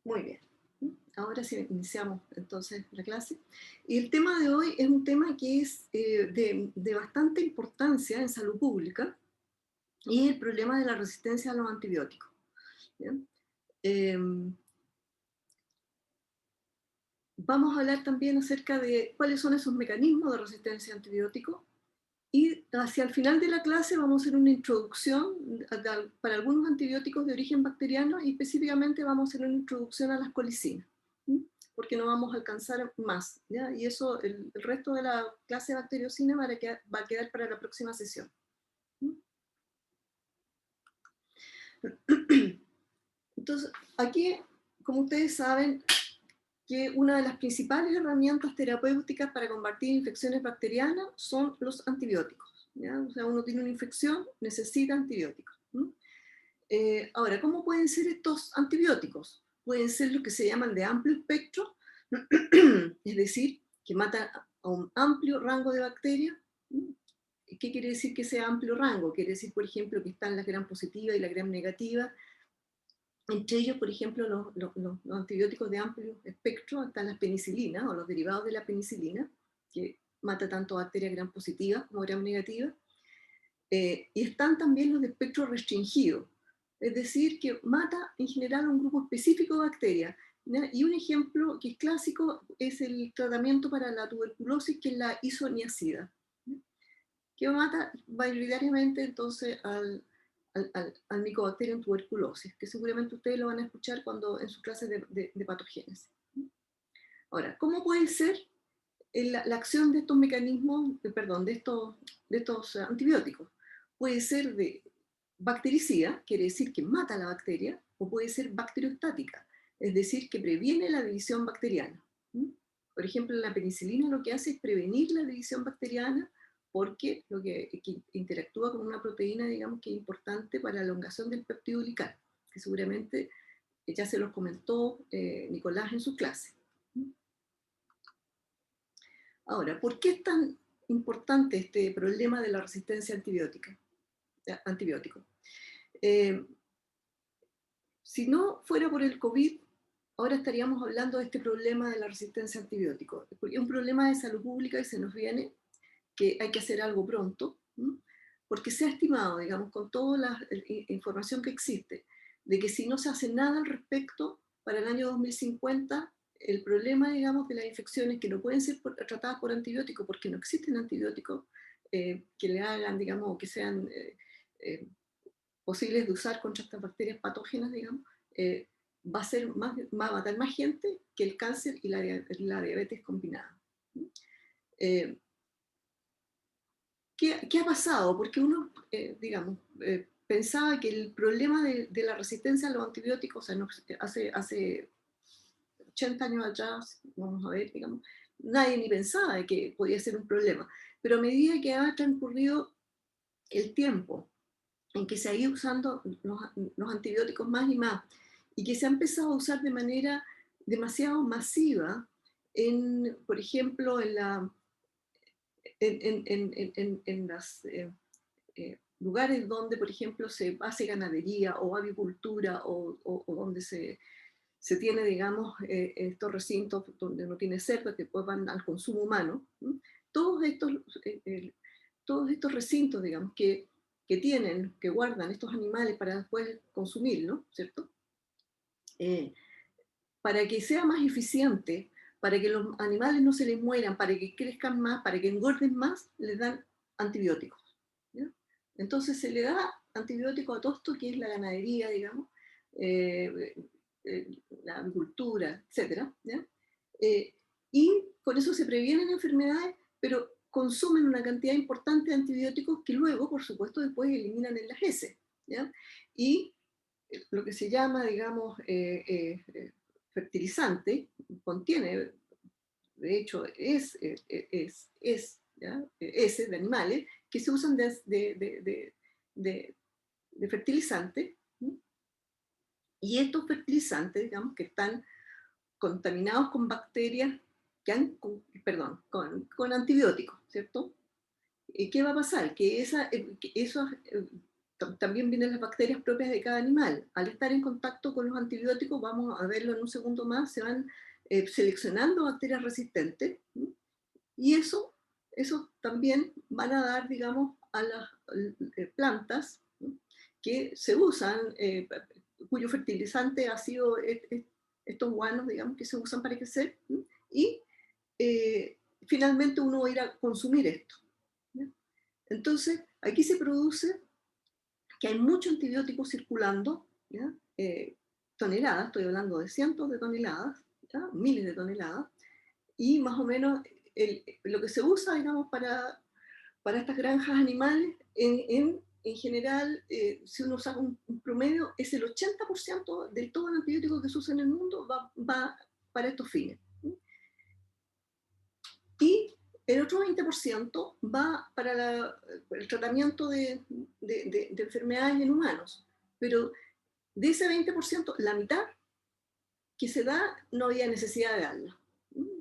Muy bien. Ahora sí iniciamos entonces la clase. Y el tema de hoy es un tema que es de bastante importancia en salud pública y es el problema de la resistencia a los antibióticos. ¿Bien? Em, Vamos a hablar también acerca de cuáles son esos mecanismos de resistencia a antibióticos y hacia el final de la clase vamos a hacer una introducción para algunos antibióticos de origen bacteriano y específicamente vamos a hacer una introducción a las colicinas, ¿m? Porque no vamos a alcanzar más, ¿ya? Y eso, el resto de la clase de bacteriocina va a quedar para la próxima sesión. ¿M? Entonces, aquí, como ustedes saben, que una de las principales herramientas terapéuticas para combatir infecciones bacterianas son los antibióticos. ¿Ya? O sea, uno tiene una infección, necesita antibióticos. Ahora, ¿cómo pueden ser estos antibióticos? Pueden ser los que se llaman de amplio espectro, es decir, que matan a un amplio rango de bacterias. ¿Qué quiere decir que sea amplio rango? Quiere decir, por ejemplo, que están las gram positivas y las gram negativas. Entre ellos, por ejemplo, los antibióticos de amplio espectro, están las penicilinas o los derivados de la penicilina, que mata tanto bacterias gram positivas como gram negativas. Y están también los de espectro restringido, es decir, que mata en general un grupo específico de bacterias. ¿Ya? Y un ejemplo que es clásico es el tratamiento para la tuberculosis, que es la isoniazida, ¿ya? Que mata mayoritariamente entonces al Mycobacterium tuberculosis, que seguramente ustedes lo van a escuchar cuando en sus clases de patogénesis. Ahora, ¿cómo puede ser la acción de estos mecanismos, perdón, de estos antibióticos? Puede ser de bactericida, quiere decir que mata a la bacteria, o puede ser bacteriostática, es decir, que previene la división bacteriana. Por ejemplo, la penicilina lo que hace es prevenir la división bacteriana porque que interactúa con una proteína, digamos, que es importante para la elongación del péptido glical, que seguramente ya se los comentó Nicolás en su clase. Ahora, ¿por qué es tan importante este problema de la resistencia antibiótica? Antibiótico? Eh, si no fuera por el COVID, ahora estaríamos hablando de este problema de la resistencia a antibióticos, porque es un problema de salud pública y se nos viene que hay que hacer algo pronto, porque se ha estimado, digamos, con toda la información que existe, de que si no se hace nada al respecto, para el año 2050, el problema, digamos, de las infecciones que no pueden ser tratadas por antibióticos, porque no existen antibióticos que le hagan, digamos, o que sean eh, posibles de usar contra estas bacterias patógenas, digamos, va a matar más gente que el cáncer y la diabetes combinada. Eh, ¿Qué ha pasado? Porque uno, digamos, pensaba que el problema de la resistencia a los antibióticos, o sea, hace 80 años atrás, vamos a ver, digamos, nadie ni pensaba de que podía ser un problema. Pero a medida que ha transcurrido el tiempo en que se ha ido usando los antibióticos más y más, y que se ha empezado a usar de manera demasiado masiva, por ejemplo, en los lugares donde, por ejemplo, se hace ganadería o avicultura o donde se tiene, digamos, estos recintos donde no tiene cerdo que después van al consumo humano. Todos estos, eh, eh, todos estos recintos, digamos, que guardan estos animales para después consumirlos, ¿cierto? Eh, para que sea más eficiente, para que los animales no se les mueran, para que crezcan más, para que engorden más, les dan antibióticos. ¿Ya? Entonces se le da antibiótico a todo esto que es la ganadería, digamos, eh, la agricultura, etc. ¿Ya? Eh, y con eso se previenen enfermedades, pero consumen una cantidad importante de antibióticos que luego, por supuesto, después eliminan en las heces. ¿Ya? Y lo que se llama, digamos, fertilizante, contiene, de hecho, ¿ya? Heces de animales que se usan de, de fertilizante, ¿sí? Y estos fertilizantes, digamos, que están contaminados con bacterias perdón, con antibióticos, ¿cierto? ¿Qué va a pasar? Que esos también vienen las bacterias propias de cada animal. Al estar en contacto con los antibióticos, vamos a verlo en un segundo más, se van seleccionando bacterias resistentes, y eso también van a dar, digamos, a las plantas que se usan, cuyo fertilizante ha sido estos guanos, digamos, que se usan para crecer, y finalmente uno va a ir a consumir esto. Entonces, aquí se produce que hay mucho antibiótico circulando, ¿ya? Toneladas, estoy hablando de cientos de toneladas, ¿ya? Miles de toneladas, y más o menos lo que se usa, digamos, para estas granjas animales, en general, si uno saca un promedio, es el 80% de todo el antibiótico que se usa en el mundo va para estos fines. Y el otro 20% va para el tratamiento de enfermedades en humanos. Pero de ese 20%, la mitad que se da no había necesidad de darla.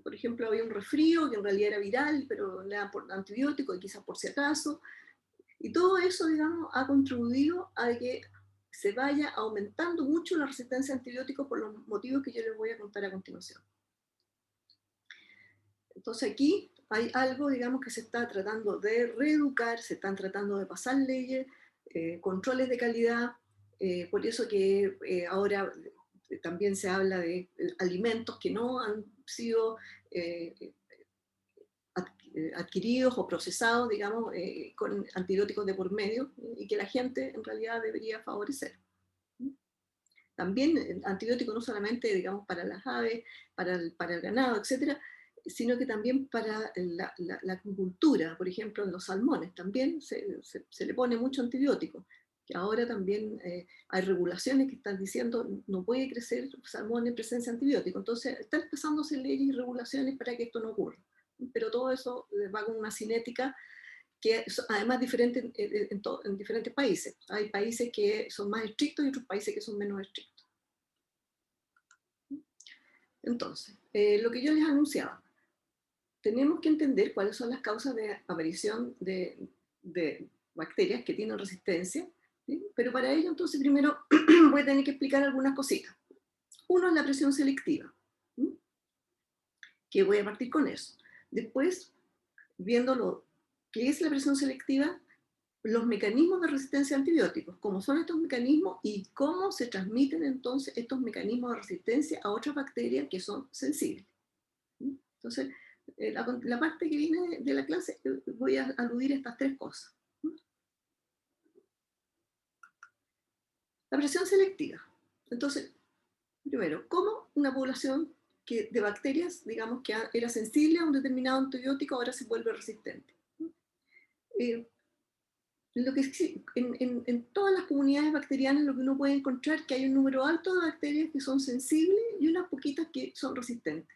Por ejemplo, había un resfrío que en realidad era viral, pero le dan por antibiótico y quizás por si acaso. Y todo eso, digamos, ha contribuido a que se vaya aumentando mucho la resistencia a antibióticos por los motivos que yo les voy a contar a continuación. Entonces aquí hay algo, digamos, que se está tratando de reeducar, se están tratando de pasar leyes, controles de calidad, por eso que ahora también se habla de alimentos que no han sido adquiridos o procesados, digamos, con antibióticos de por medio, y que la gente en realidad debería favorecer. También antibióticos no solamente, digamos, para las aves, para el ganado, etcétera, sino que también para la acuicultura, por ejemplo, en los salmones, también se le pone mucho antibiótico, que ahora también hay regulaciones que están diciendo no puede crecer salmón en presencia de antibiótico, entonces están empezando a hacer leyes y regulaciones para que esto no ocurra, pero todo eso va con una cinética que es además diferente en diferentes países. Hay países que son más estrictos y otros países que son menos estrictos. Entonces, lo que yo les anunciaba, tenemos que entender cuáles son las causas de aparición de bacterias que tienen resistencia, ¿sí? Pero para ello, entonces, primero voy a tener que explicar algunas cositas. Uno es la presión selectiva, ¿sí? Que voy a partir con eso. Después, viendo qué es la presión selectiva, los mecanismos de resistencia a antibióticos, cómo son estos mecanismos y cómo se transmiten entonces estos mecanismos de resistencia a otras bacterias que son sensibles. Entonces, la parte que viene de la clase, voy a aludir a estas tres cosas. La presión selectiva. Entonces, primero, ¿cómo una población de bacterias, digamos, que era sensible a un determinado antibiótico, ahora se vuelve resistente? En todas las comunidades bacterianas lo que uno puede encontrar es que hay un número alto de bacterias que son sensibles y unas poquitas que son resistentes.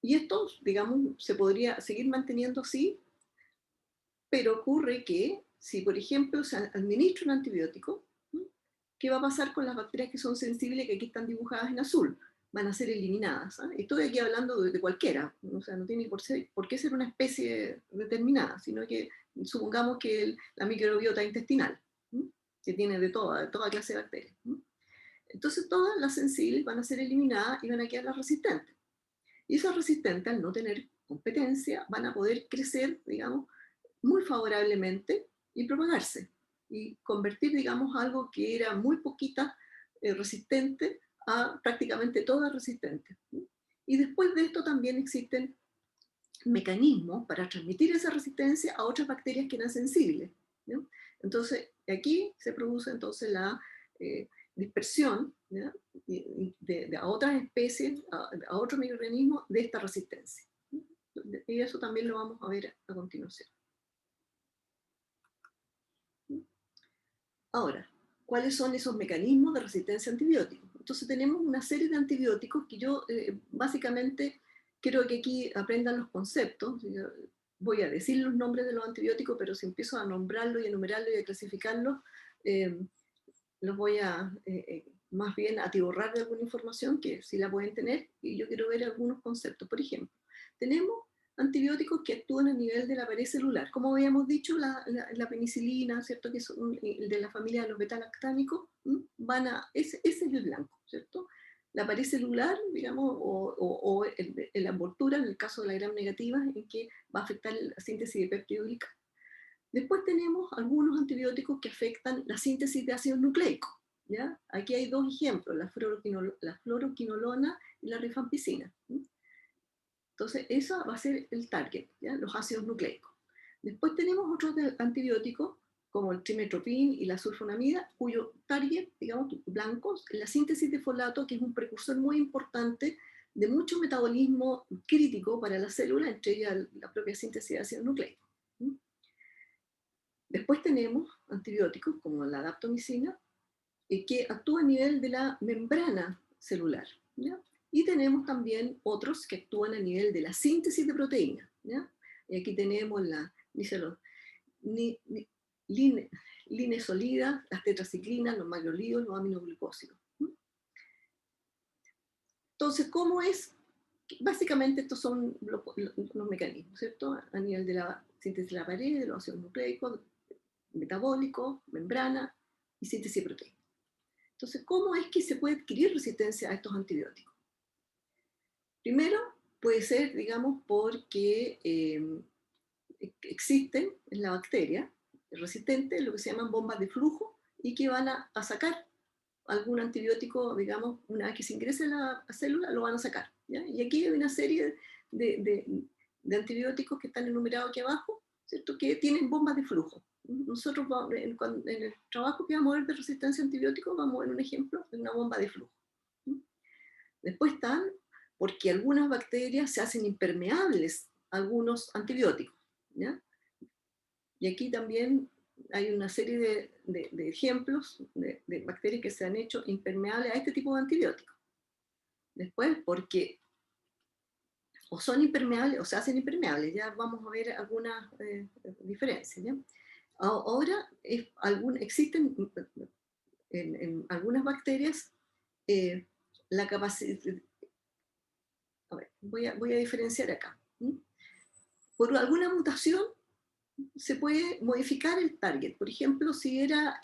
Y esto, digamos, se podría seguir manteniendo así, pero ocurre que si, por ejemplo, se administra un antibiótico, ¿qué va a pasar con las bacterias que son sensibles, que aquí están dibujadas en azul? Van a ser eliminadas. Estoy aquí hablando de cualquiera, o sea, no tiene por qué ser una especie determinada, sino que supongamos que la microbiota intestinal, que tiene de toda clase de bacterias. Entonces todas las sensibles van a ser eliminadas y van a quedar las resistentes. Y esas resistentes, al no tener competencia, van a poder crecer, digamos, muy favorablemente y propagarse y convertir, digamos, algo que era muy poquita resistente a prácticamente todas resistentes. Y después de esto también existen mecanismos para transmitir esa resistencia a otras bacterias que eran sensibles, ¿no? Entonces, aquí se produce entonces la dispersión, ¿no? A otras especies, a otros microorganismos de esta resistencia. Y eso también lo vamos a ver a continuación. Ahora, ¿cuáles son esos mecanismos de resistencia a antibióticos? Entonces tenemos una serie de antibióticos que yo básicamente quiero que aquí aprendan los conceptos. Yo voy a decir los nombres de los antibióticos, pero si empiezo a nombrarlos y a enumerarlos y a clasificarlos, los voy a más bien atiborrar de alguna información que sí la pueden tener, y yo quiero ver algunos conceptos. Por ejemplo, tenemos antibióticos que actúan a nivel de la pared celular. Como habíamos dicho, la penicilina, ¿cierto? Que es el de la familia de los betalactámicos, ese es el blanco, ¿cierto? La pared celular, digamos, o la envoltura, en el caso de la gram negativa, en que va a afectar la síntesis de péptido glicano. Después tenemos algunos antibióticos que afectan la síntesis de ácidos nucleicos, ¿ya? Aquí hay dos ejemplos, la fluoroquinolona y la rifampicina. Entonces, eso va a ser el target, ¿ya? Los ácidos nucleicos. Después tenemos otros antibióticos, como el trimetopin y la sulfonamida, cuyo target, digamos, blancos, la síntesis de folato, que es un precursor muy importante de mucho metabolismo crítico para la célula, entre ellas la propia síntesis de ácidos nucleicos. Después tenemos antibióticos, como la daptomicina, que actúa a nivel de la membrana celular, ¿ya? Y tenemos también otros que actúan a nivel de la síntesis de proteínas, ¿ya? Y aquí tenemos la linesolida, las tetraciclinas, los macrolidos, los aminoglucósidos. Entonces, ¿cómo es? Básicamente estos son los mecanismos, ¿cierto? A nivel de la síntesis de la pared, de los ácidos nucleicos, metabólico, membrana y síntesis de proteínas. Entonces, ¿cómo es que se puede adquirir resistencia a estos antibióticos? Primero, puede ser, digamos, porque existen en la bacteria resistentes lo que se llaman bombas de flujo y que van a sacar algún antibiótico, digamos, una vez que se ingrese a la célula, lo van a sacar, ¿ya? Y aquí hay una serie de antibióticos que están enumerados aquí abajo, ¿cierto? Que tienen bombas de flujo. Nosotros en el trabajo que vamos a ver de resistencia a antibióticos, vamos a ver un ejemplo de una bomba de flujo. Después están porque algunas bacterias se hacen impermeables a algunos antibióticos, ¿ya? Y aquí también hay una serie de ejemplos de bacterias que se han hecho impermeables a este tipo de antibióticos. Después, porque o son impermeables o se hacen impermeables, ya vamos a ver algunas diferencias, ¿ya? Ahora existen en algunas bacterias la capacidad, a ver, voy a diferenciar acá. Por alguna mutación se puede modificar el target. Por ejemplo, si era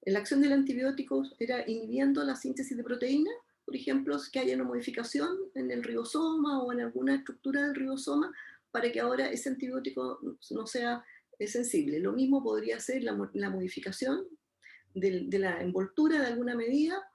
la acción del antibiótico era inhibiendo la síntesis de proteína, por ejemplo, que haya una modificación en el ribosoma o en alguna estructura del ribosoma para que ahora ese antibiótico no sea sensible. Lo mismo podría ser la modificación de la envoltura de alguna medida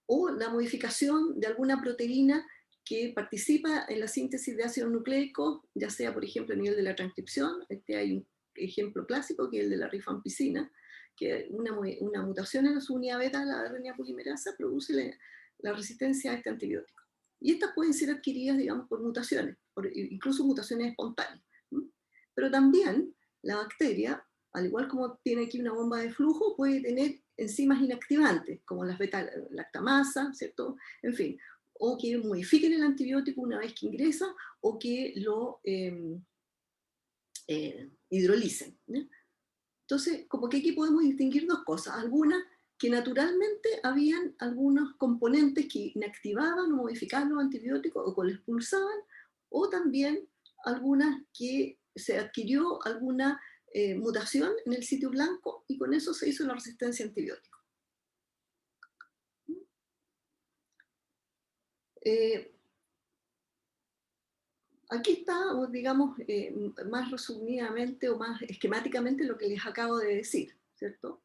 o la modificación de alguna proteína que participa en la síntesis de ácidos nucleicos, ya sea, por ejemplo, a nivel de la transcripción. Hay un ejemplo clásico que es el de la rifampicina, que una mutación en su unidad beta, la RNA polimerasa, produce la resistencia a este antibiótico. Y estas pueden ser adquiridas, digamos, por mutaciones, incluso mutaciones espontáneas. Pero también la bacteria, al igual como tiene aquí una bomba de flujo, puede tener enzimas inactivantes, como las beta-lactamasa, ¿cierto? En fin, o que modifiquen el antibiótico una vez que ingresa, o que lo hidrolicen, ¿no? Entonces, como que aquí podemos distinguir dos cosas. Algunas que naturalmente habían algunos componentes que inactivaban o modificaban los antibióticos o que los expulsaban, o también algunas que se adquirió alguna mutación en el sitio blanco y con eso se hizo la resistencia a antibióticos. Aquí está, digamos, más resumidamente o más esquemáticamente lo que les acabo de decir, ¿cierto?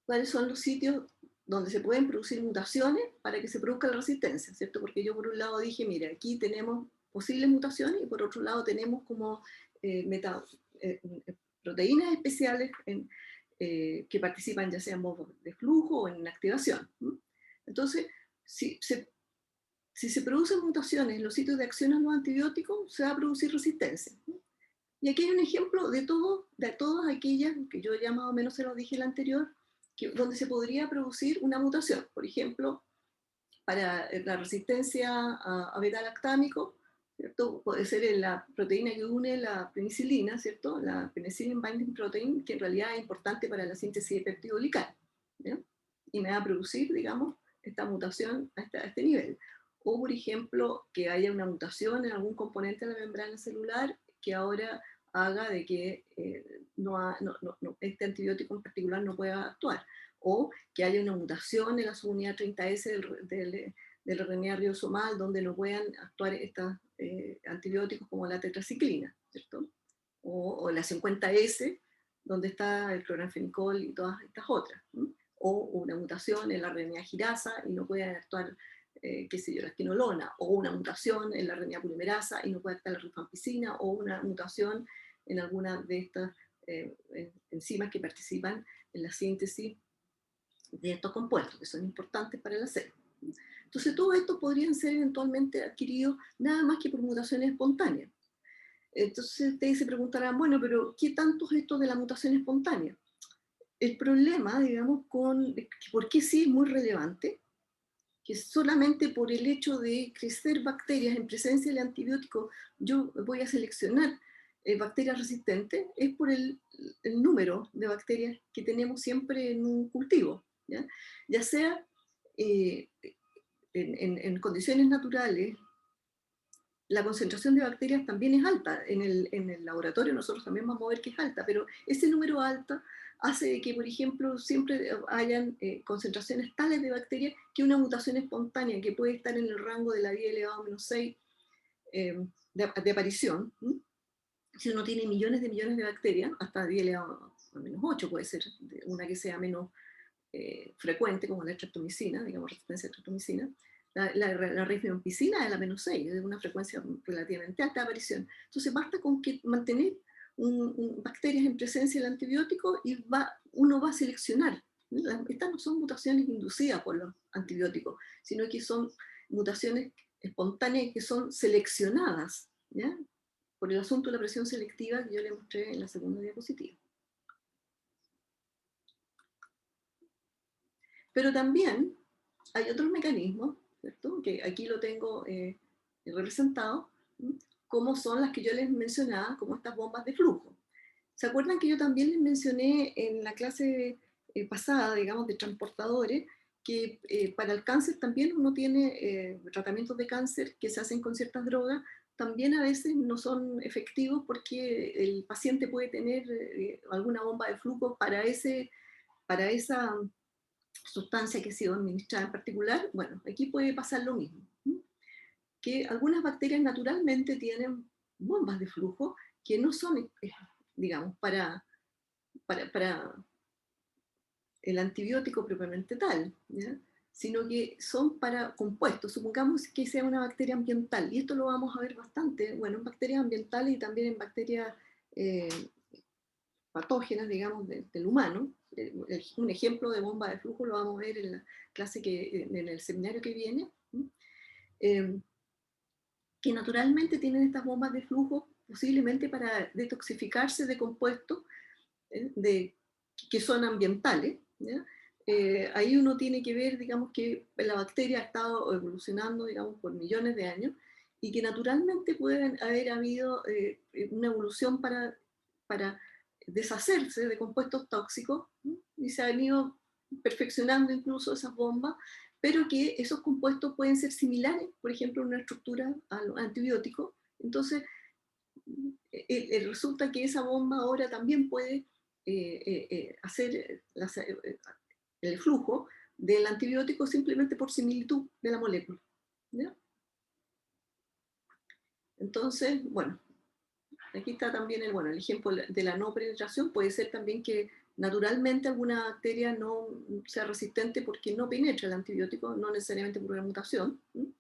¿Cuáles son los sitios donde se pueden producir mutaciones para que se produzca la resistencia, ¿cierto? Porque yo por un lado dije, mira, aquí tenemos posibles mutaciones y por otro lado tenemos como proteínas especiales que participan ya sea en modos de flujo o en activación. Entonces, si se producen mutaciones en los sitios de acción a los antibióticos, se va a producir resistencia. Y aquí hay un ejemplo de todas aquellas que yo ya más o menos se los dije en el anterior, donde se podría producir una mutación. Por ejemplo, para la resistencia a beta-lactámico, ¿cierto? Puede ser en la proteína que une la penicilina, ¿cierto? La penicillin binding protein, que en realidad es importante para la síntesis de péptido glicano, ¿ya? Y me va a producir, digamos, esta mutación a este nivel. o por ejemplo, que haya una mutación en algún componente de la membrana celular que ahora haga de que este antibiótico en particular no pueda actuar, o que haya una mutación en la subunidad 30S del RNA ribosomal donde no puedan actuar estos antibióticos como la tetraciclina, ¿cierto? O la 50S, donde está el cloranfenicol y todas estas otras, ¿sí? O una mutación en la RNA girasa y no puede actuar, qué sé yo, la espinolona, o una mutación en la RNA polimerasa y no puede actuar la rifampicina, o una mutación en alguna de estas enzimas que participan en la síntesis de estos compuestos, que son importantes para la célula. Entonces, todo esto podrían ser eventualmente adquiridos nada más que por mutaciones espontáneas. Entonces, ustedes se preguntarán, bueno, pero ¿qué tanto es esto de la mutación espontánea? El problema, digamos, por qué sí es muy relevante, que solamente por el hecho de crecer bacterias en presencia del antibiótico, yo voy a seleccionar bacterias resistentes, es por el número de bacterias que tenemos siempre en un cultivo, ya sea eh, en condiciones naturales. La concentración de bacterias también es alta. En el laboratorio nosotros también vamos a ver que es alta, pero ese número alto hace que, por ejemplo, siempre hayan concentraciones tales de bacterias que una mutación espontánea que puede estar en el rango de la 10 elevado a menos 6 de aparición, si uno tiene millones de bacterias, hasta 10 elevado a menos 8 puede ser una que sea menos frecuente, como la streptomicina, digamos, resistencia a streptomicina. La rifampicina es la menos 6, es de una frecuencia relativamente alta de aparición. Entonces basta con que mantener bacterias en presencia del antibiótico y uno va a seleccionar. Estas no son mutaciones inducidas por los antibióticos, sino que son mutaciones espontáneas que son seleccionadas, ¿ya? Por el asunto de la presión selectiva que yo le mostré en la segunda diapositiva. Pero también hay otros mecanismos, ¿cierto? Que aquí lo tengo representado, ¿sí? Como son las que yo les mencionaba, como estas bombas de flujo. ¿Se acuerdan que yo también les mencioné en la clase pasada, digamos, de transportadores, que para el cáncer también uno tiene tratamientos de cáncer que se hacen con ciertas drogas, también a veces no son efectivos porque el paciente puede tener alguna bomba de flujo para esa sustancia que ha sido administrada en particular. Bueno, aquí puede pasar lo mismo, ¿sí? Que algunas bacterias naturalmente tienen bombas de flujo que no son, digamos, para el antibiótico propiamente tal, ¿ya? Sino que son para compuestos. Supongamos que sea una bacteria ambiental, y esto lo vamos a ver bastante, bueno, en bacterias ambientales y también en bacterias eh, patógenas, digamos, del humano. Un ejemplo de bomba de flujo lo vamos a ver en la clase en el seminario que viene, eh, que naturalmente tienen estas bombas de flujo posiblemente para detoxificarse de compuestos que son ambientales, ¿ya? Ahí uno tiene que ver, digamos, que la bacteria ha estado evolucionando, digamos, por millones de años y que naturalmente pueden haber habido una evolución para deshacerse de compuestos tóxicos, ¿no? Y se han ido perfeccionando incluso esas bombas, pero que esos compuestos pueden ser similares, por ejemplo, en una estructura al antibiótico. Entonces, resulta que esa bomba ahora también puede hacer el flujo del antibiótico simplemente por similitud de la molécula, ¿ya? Entonces, bueno, aquí está también el ejemplo de la no penetración. Puede ser también que naturalmente alguna bacteria no sea resistente porque no penetra el antibiótico, no necesariamente por una mutación, ¿sí?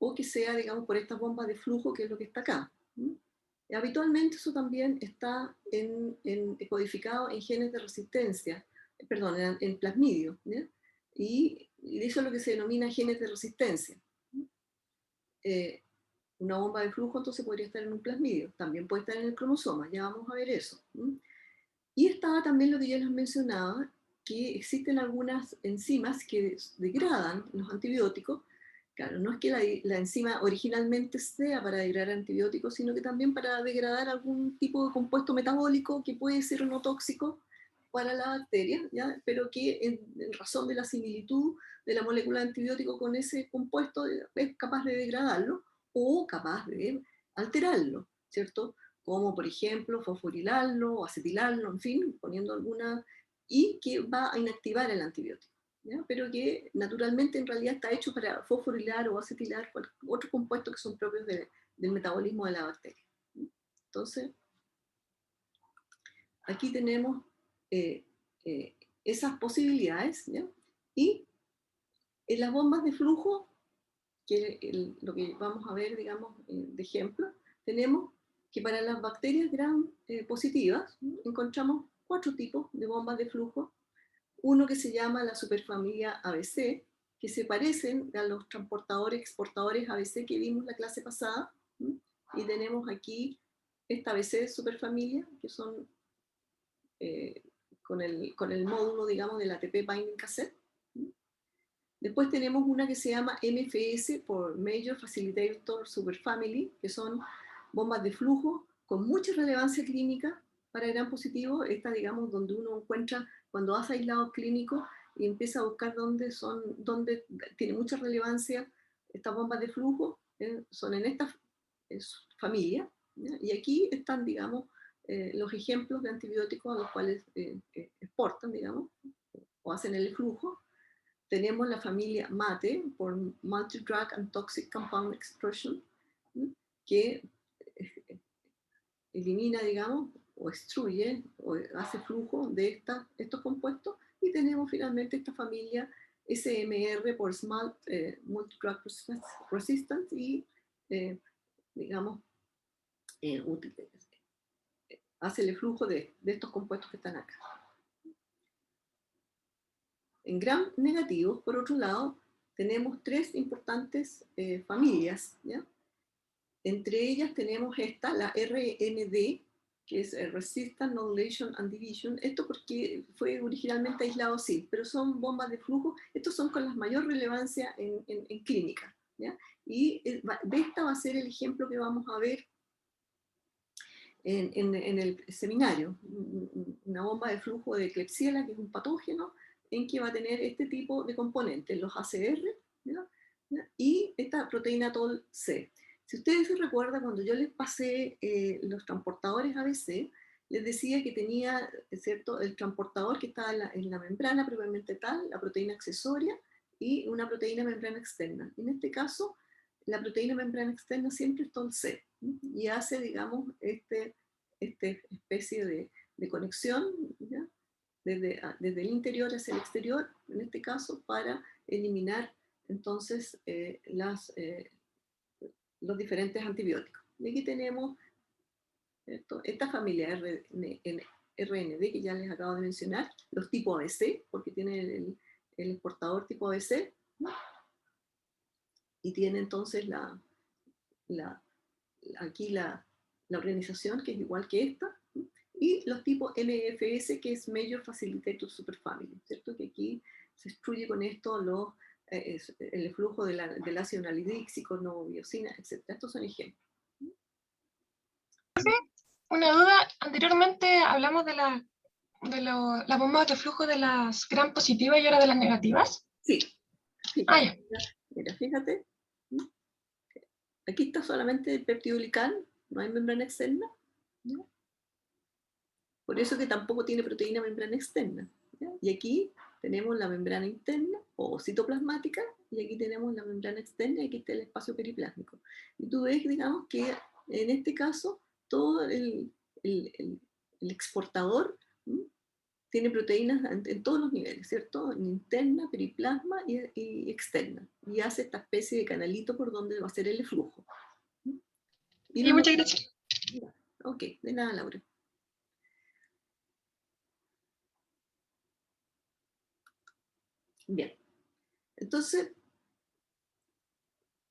O que sea, digamos, por estas bombas de flujo, que es lo que está acá, ¿sí? Habitualmente eso también está codificado en genes de resistencia, perdón, en plasmidio, ¿ya? Y eso es lo que se denomina genes de resistencia. Eh, una bomba de flujo entonces podría estar en un plasmidio, también puede estar en el cromosoma, ya vamos a ver eso. Y estaba también lo que yo les mencionaba, que existen algunas enzimas que degradan los antibióticos. Claro, no es que la enzima originalmente sea para degradar antibióticos, sino que también para degradar algún tipo de compuesto metabólico que puede ser o no tóxico, para la bacteria, ¿ya? Pero que en razón de la similitud de la molécula de antibiótico con ese compuesto es capaz de degradarlo o capaz de alterarlo, ¿cierto? Como por ejemplo fosforilarlo o acetilarlo, en fin, poniendo alguna, y que va a inactivar el antibiótico, ¿ya? Pero que naturalmente en realidad está hecho para fosforilar o acetilar otros compuestos que son propios del metabolismo de la bacteria. Entonces, aquí tenemos eh, esas posibilidades, ¿ya? Y en las bombas de flujo, que lo que vamos a ver, digamos, de ejemplo, tenemos que para las bacterias gram positivas, ¿no? Encontramos 4 tipos de bombas de flujo. Uno que se llama la superfamilia ABC, que se parecen a los transportadores exportadores ABC que vimos la clase pasada, ¿no? Y tenemos aquí esta ABC superfamilia, que son eh, con el módulo, digamos, del ATP binding cassette. Después tenemos una que se llama MFS, por Major Facilitator Superfamily, que son bombas de flujo con mucha relevancia clínica para gran positivo. Esta, digamos, donde uno encuentra, cuando hace aislados clínicos y empieza a buscar dónde tiene mucha relevancia estas bombas de flujo, son en esta familia, ¿ya? Y aquí están, digamos, los ejemplos de antibióticos a los cuales exportan, digamos, o hacen el flujo. Tenemos la familia MATE, por Multi-Drug and Toxic Compound Expression, que elimina, digamos, o extruye, o hace flujo de estos compuestos. Y tenemos finalmente esta familia SMR, por Small Multi-Drug Resistance, y, digamos, hace el flujo de estos compuestos que están acá. En gram negativos, por otro lado, tenemos 3 importantes familias, ¿ya? Entre ellas tenemos esta, la RND, que es Resistant Nodulation and Division. Esto porque fue originalmente aislado así, pero son bombas de flujo. Estos son con la mayor relevancia en clínica, ¿ya? Y de esta va a ser el ejemplo que vamos a ver en el seminario. Una bomba de flujo de Klebsiella, que es un patógeno, en que va a tener este tipo de componentes, los ACR, ¿ya? Y esta proteína TOL-C. Si ustedes se recuerdan, cuando yo les pasé los transportadores ABC, les decía que tenía, ¿cierto?, el transportador que estaba en la membrana propiamente tal, la proteína accesoria y una proteína membrana externa. En este caso, la proteína membrana externa siempre es TOL-C, y hace, digamos, esta especie de conexión, ¿ya? Desde el interior hacia el exterior, en este caso, para eliminar entonces los diferentes antibióticos. Y aquí tenemos esta familia RND que ya les acabo de mencionar, los tipos ABC, porque tiene el exportador tipo ABC, ¿no? Y tiene entonces aquí la organización, que es igual que esta, ¿no? Y los tipos MFS, que es Major Facilitator Superfamily, ¿cierto? Que aquí se excluye con esto el flujo del ácido nalidíxico, novobiosina, etc. Estos son ejemplos. Una duda, anteriormente hablamos de las bombas de flujo de las gram positivas y ahora de las negativas. Sí, Ah, ya. mira, fíjate. Aquí está solamente el peptidoglicán, no hay membrana externa, ¿no? Por eso que tampoco tiene proteína membrana externa, ¿ya? Y aquí tenemos la membrana interna o citoplasmática, y aquí tenemos la membrana externa, y aquí está el espacio periplásmico. Y tú ves, digamos, que en este caso todo el exportador, ¿sí?, tiene proteínas en todos los niveles, ¿cierto? Interna, periplasma y externa. Y hace esta especie de canalito por donde va a ser el flujo. Y muchas gracias. Ok, de nada, Laura. Bien. Entonces,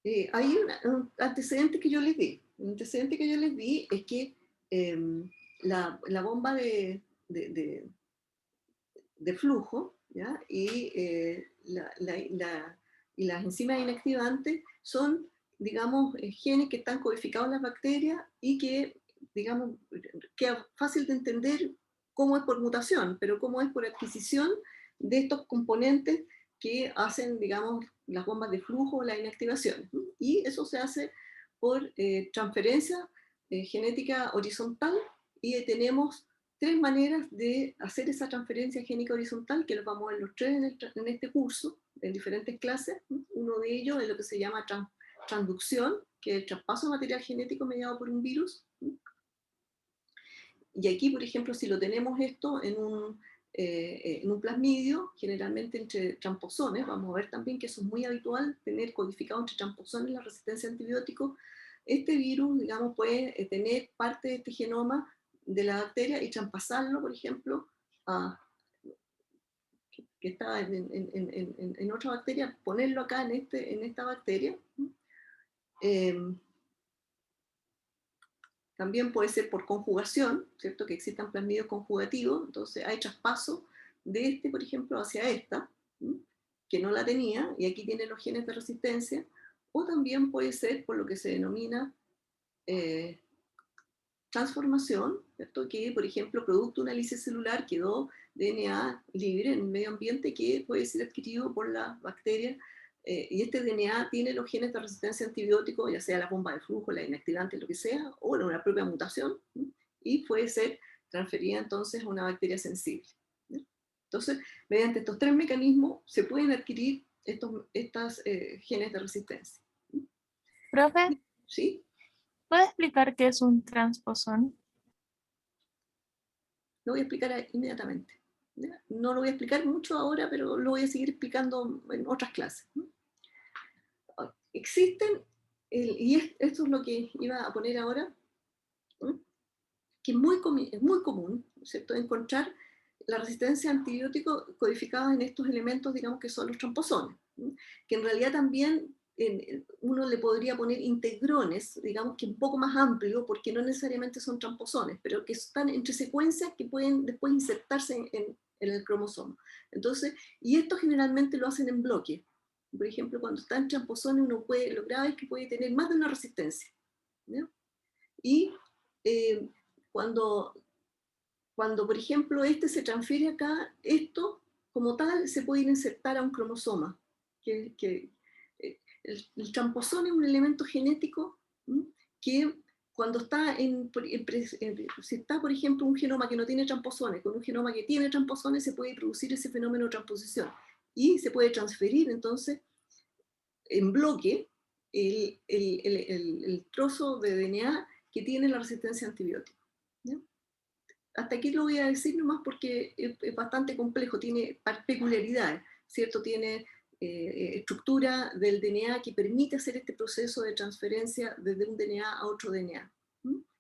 hay un antecedente que yo les di. Un antecedente que yo les di es que la bomba de flujo, ¿ya? Y las enzimas inactivantes son, digamos, genes que están codificados en las bacterias y que, digamos, queda fácil de entender cómo es por mutación, pero cómo es por adquisición de estos componentes que hacen, digamos, las bombas de flujo o la inactivación. Y eso se hace por transferencia genética horizontal, y tenemos tres maneras de hacer esa transferencia génica horizontal, que los vamos a ver los tres en este curso, en diferentes clases. Uno de ellos es lo que se llama transducción, que es el traspaso de material genético mediado por un virus. Y aquí, por ejemplo, si lo tenemos esto en un plasmidio, generalmente entre tramposones, vamos a ver también que eso es muy habitual, tener codificado entre tramposones la resistencia a antibióticos. Este virus, digamos, puede tener parte de este genoma de la bacteria y traspasarlo, por ejemplo, que está en otra bacteria, ponerlo acá en esta bacteria. También puede ser por conjugación, ¿cierto? Que existan plasmidios conjugativos, entonces hay traspaso de este, por ejemplo, hacia esta, que no la tenía, y aquí tiene los genes de resistencia, o también puede ser por lo que se denomina transformación, ¿cierto? Que, por ejemplo, producto de una lisis celular quedó DNA libre en el medio ambiente que puede ser adquirido por la bacteria, y este DNA tiene los genes de resistencia a antibióticos, ya sea la bomba de flujo, la inactivante, lo que sea, o una propia mutación, y puede ser transferida entonces a una bacteria sensible. Entonces, mediante estos tres mecanismos se pueden adquirir estos genes de resistencia. Profe, ¿Sí? ¿puede explicar qué es un transposón? Lo voy a explicar inmediatamente. ¿Ya? No lo voy a explicar mucho ahora, pero lo voy a seguir explicando en otras clases. Existen, y esto es lo que iba a poner ahora, que es muy común, ¿cierto?, encontrar la resistencia a antibióticos codificada en estos elementos, digamos, que son los tramposones, que en realidad también uno le podría poner integrones, digamos que un poco más amplio, porque no necesariamente son tramposones, pero que están entre secuencias que pueden después insertarse en el cromosoma. Entonces, y esto generalmente lo hacen en bloque. Por ejemplo, cuando está en tramposones, lo grave es que puede tener más de una resistencia, ¿ya? Y cuando, por ejemplo, este se transfiere acá, esto como tal se puede ir a insertar a un cromosoma. El tramposón es un elemento genético que cuando está si está, por ejemplo, un genoma que no tiene tramposones, con un genoma que tiene tramposones, se puede producir ese fenómeno de transposición y se puede transferir entonces en bloque el trozo de DNA que tiene la resistencia a antibióticos. ¿Ya? Hasta aquí lo voy a decir nomás porque es bastante complejo, tiene peculiaridades, ¿cierto? Tiene estructura del DNA que permite hacer este proceso de transferencia desde un DNA a otro DNA.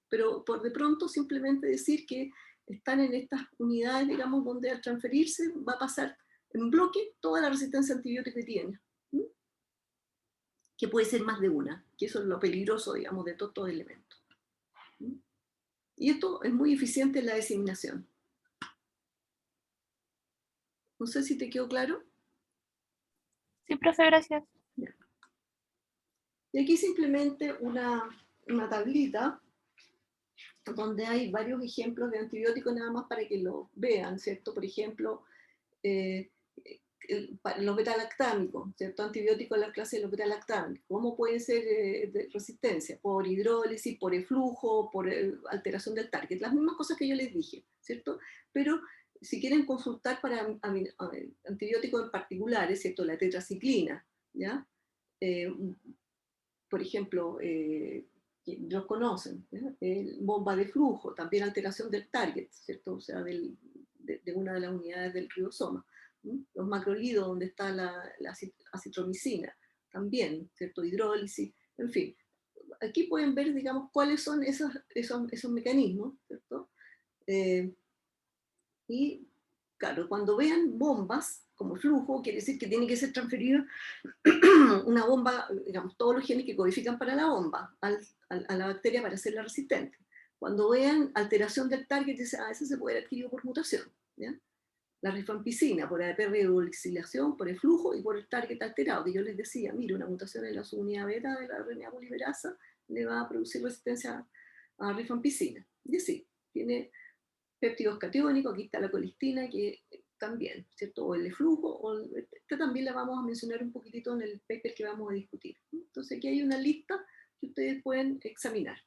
Pero por de pronto simplemente decir que están en estas unidades, digamos, donde al transferirse va a pasar en bloque toda la resistencia a antibióticos que tiene, que puede ser más de una, que eso es lo peligroso, digamos, de todos estos elementos. Y esto es muy eficiente en la diseminación. No sé si te quedó claro. Sí, profe, gracias. Ya. Y aquí simplemente una tablita donde hay varios ejemplos de antibióticos nada más para que lo vean, ¿cierto? Por ejemplo, los betalactámicos, ¿cierto? Antibióticos en la clase de los betalactámicos. ¿Cómo pueden ser de resistencia? Por hidrólisis, por eflujo, por alteración del target. Las mismas cosas que yo les dije, ¿cierto? Pero si quieren consultar para antibióticos en particulares, ¿cierto? La tetraciclina, ¿ya? Por ejemplo, los conocen, bomba de flujo, también alteración del target, ¿cierto? O sea, de una de las unidades del ribosoma. Los macrolidos, donde está la acitromicina, también, ¿cierto? Hidrólisis, en fin. Aquí pueden ver, digamos, cuáles son esos mecanismos, ¿cierto? Y, claro, cuando vean bombas como flujo, quiere decir que tiene que ser transferido una bomba, digamos, todos los genes que codifican para la bomba a la bacteria para hacerla resistente. Cuando vean alteración del target, dicen, ese se puede haber adquirido por mutación, ¿ya? La rifampicina, por hiperredoxilación, por el flujo y por el target alterado, que yo les decía, mire, una mutación en la subunidad beta de la RNA polimerasa le va a producir resistencia a rifampicina. Y así, tiene péptidos catiónicos, aquí está la colistina, que también, ¿cierto? O el eflujo, esta también la vamos a mencionar un poquitito en el paper que vamos a discutir. Entonces aquí hay una lista que ustedes pueden examinar.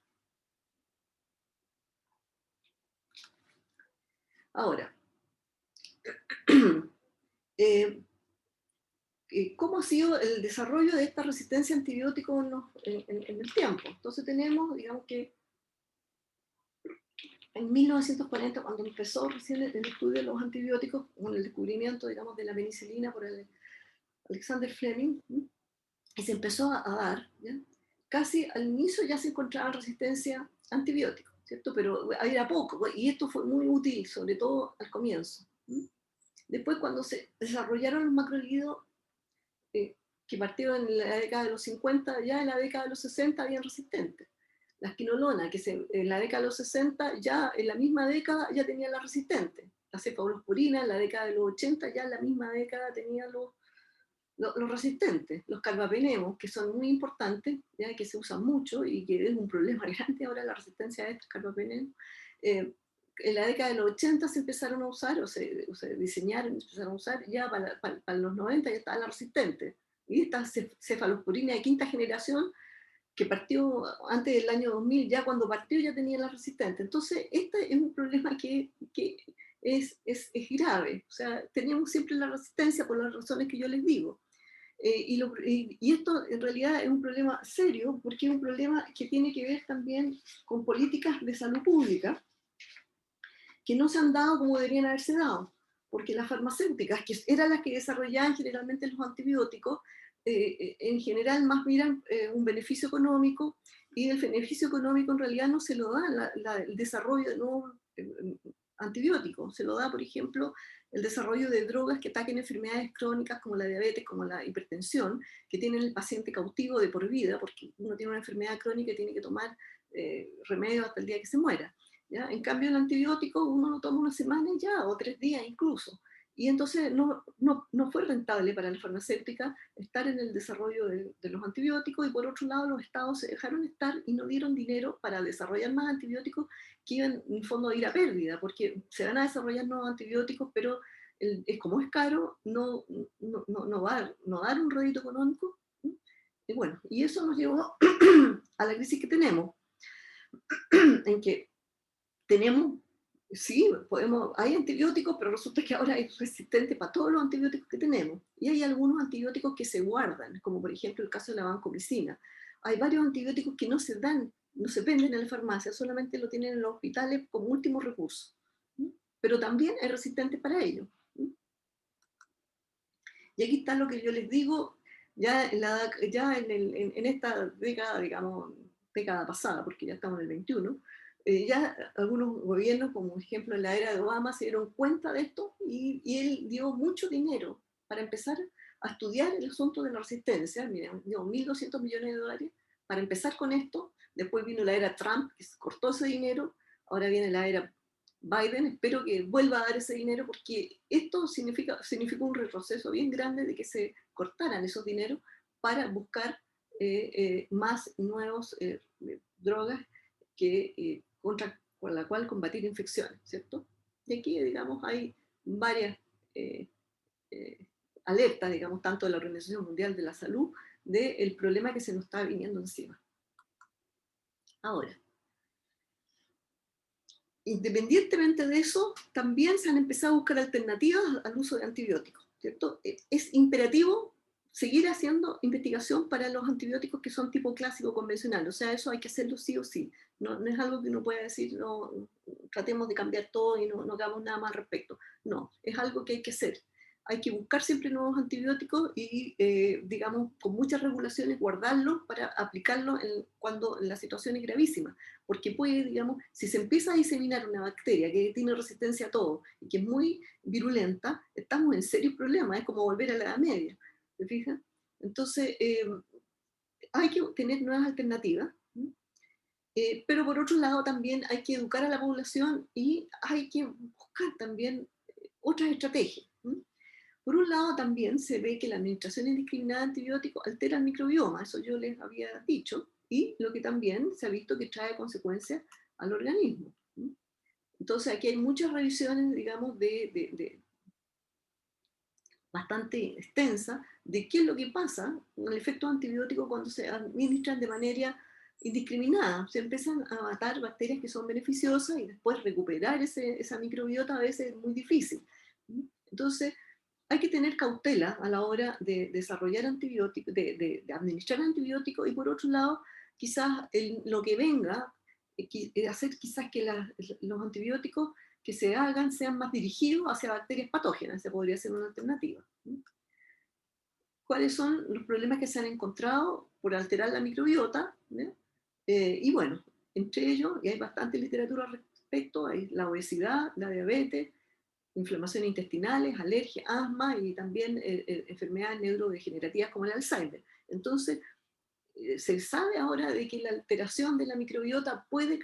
Ahora, ¿cómo ha sido el desarrollo de esta resistencia a antibióticos en el tiempo? Entonces tenemos, digamos que en 1940, cuando empezó recién el estudio de los antibióticos, con el descubrimiento, digamos, de la penicilina por el Alexander Fleming, y se empezó a dar, ¿ya? Casi al inicio ya se encontraba resistencia a antibióticos, ¿cierto? Pero era poco, y esto fue muy útil, sobre todo al comienzo. Después, cuando se desarrollaron los macrolidos, que partieron en la década de los 50, ya en la década de los 60 habían resistentes. Las quinolonas, que en la década de los 60, ya en la misma década ya tenían las resistentes. La cefalosporina en la década de los 80, ya en la misma década tenían los resistentes. Los carbapenemos, que son muy importantes, ya que se usan mucho y que es un problema grande ahora la resistencia a estos carbapenemos. En la década de los 80 se empezaron a usar, o se diseñaron y empezaron a usar, ya para los 90 ya estaban las resistentes. Y esta cefalosporina de quinta generación, que partió antes del año 2000, ya cuando partió ya tenía la resistente. Entonces, este es un problema que es grave. O sea, teníamos siempre la resistencia por las razones que yo les digo. Y esto en realidad es un problema serio, porque es un problema que tiene que ver también con políticas de salud pública que no se han dado como deberían haberse dado, porque las farmacéuticas, que eran las que desarrollaban generalmente los antibióticos, en general más miran un beneficio económico, y el beneficio económico en realidad no se lo da el desarrollo de nuevos antibióticos, se lo da, por ejemplo, el desarrollo de drogas que ataquen enfermedades crónicas como la diabetes, como la hipertensión, que tienen el paciente cautivo de por vida, porque uno tiene una enfermedad crónica y tiene que tomar remedios hasta el día que se muera. ¿Ya? En cambio, el antibiótico uno lo toma una semana y ya, o 3 días incluso. Y entonces no fue rentable para la farmacéutica estar en el desarrollo de los antibióticos, y por otro lado los estados se dejaron estar y no dieron dinero para desarrollar más antibióticos que iban en el fondo a ir a pérdida, porque se van a desarrollar nuevos antibióticos, pero como es caro, no va a dar un rédito económico. Y bueno, y eso nos llevó a la crisis que tenemos, en que tenemos, sí, hay antibióticos, pero resulta que ahora es resistente para todos los antibióticos que tenemos. Y hay algunos antibióticos que se guardan, como por ejemplo el caso de la vancomicina. Hay varios antibióticos que no se dan, no se venden en la farmacia, solamente lo tienen en los hospitales como último recurso. Pero también es resistente para ellos. Y aquí está lo que yo les digo, ya en esta década, digamos, década pasada, porque ya estamos en el 21, ya algunos gobiernos, como por ejemplo en la era de Obama, se dieron cuenta de esto, y él dio mucho dinero para empezar a estudiar el asunto de la resistencia. Miren, dio 1.200 millones de dólares para empezar con esto. Después vino la era Trump, que cortó ese dinero. Ahora viene la era Biden. Espero que vuelva a dar ese dinero, porque esto significó un retroceso bien grande de que se cortaran esos dineros para buscar más nuevos drogas con la cual combatir infecciones, ¿cierto? Y aquí, digamos, hay varias alertas, digamos, tanto de la Organización Mundial de la Salud, del problema que se nos está viniendo encima. Ahora, independientemente de eso, también se han empezado a buscar alternativas al uso de antibióticos, ¿cierto? Es imperativo seguir haciendo investigación para los antibióticos que son tipo clásico convencional, o sea, eso hay que hacerlo sí o sí. No es algo que uno pueda decir, no, tratemos de cambiar todo y no hagamos nada más al respecto. No, es algo que hay que hacer. Hay que buscar siempre nuevos antibióticos y, digamos, con muchas regulaciones, guardarlos para aplicarlos cuando la situación es gravísima. Porque puede, digamos, si se empieza a diseminar una bacteria que tiene resistencia a todo y que es muy virulenta, estamos en serios problemas, es como volver a la Edad Media, ¿te fijas? Entonces, hay que tener nuevas alternativas, pero por otro lado también hay que educar a la población y hay que buscar también otras estrategias. Por un lado también se ve que la administración indiscriminada de antibióticos altera el microbioma, eso yo les había dicho, y lo que también se ha visto que trae consecuencias al organismo. Entonces aquí hay muchas revisiones, digamos, bastante extensa de qué es lo que pasa con el efecto antibiótico cuando se administran de manera indiscriminada. Se empiezan a matar bacterias que son beneficiosas y después recuperar esa microbiota a veces es muy difícil. Entonces, hay que tener cautela a la hora de desarrollar antibióticos, de administrar antibióticos, y por otro lado, quizás lo que venga, hacer quizás que los antibióticos que se hagan sean más dirigidos hacia bacterias patógenas. Esa podría ser una alternativa. ¿Cuáles son los problemas que se han encontrado por alterar la microbiota? Y bueno, entre ellos, y hay bastante literatura al respecto, hay la obesidad, la diabetes, inflamaciones intestinales, alergia, asma y también enfermedades neurodegenerativas como el Alzheimer. Entonces, se sabe ahora de que la alteración de la microbiota puede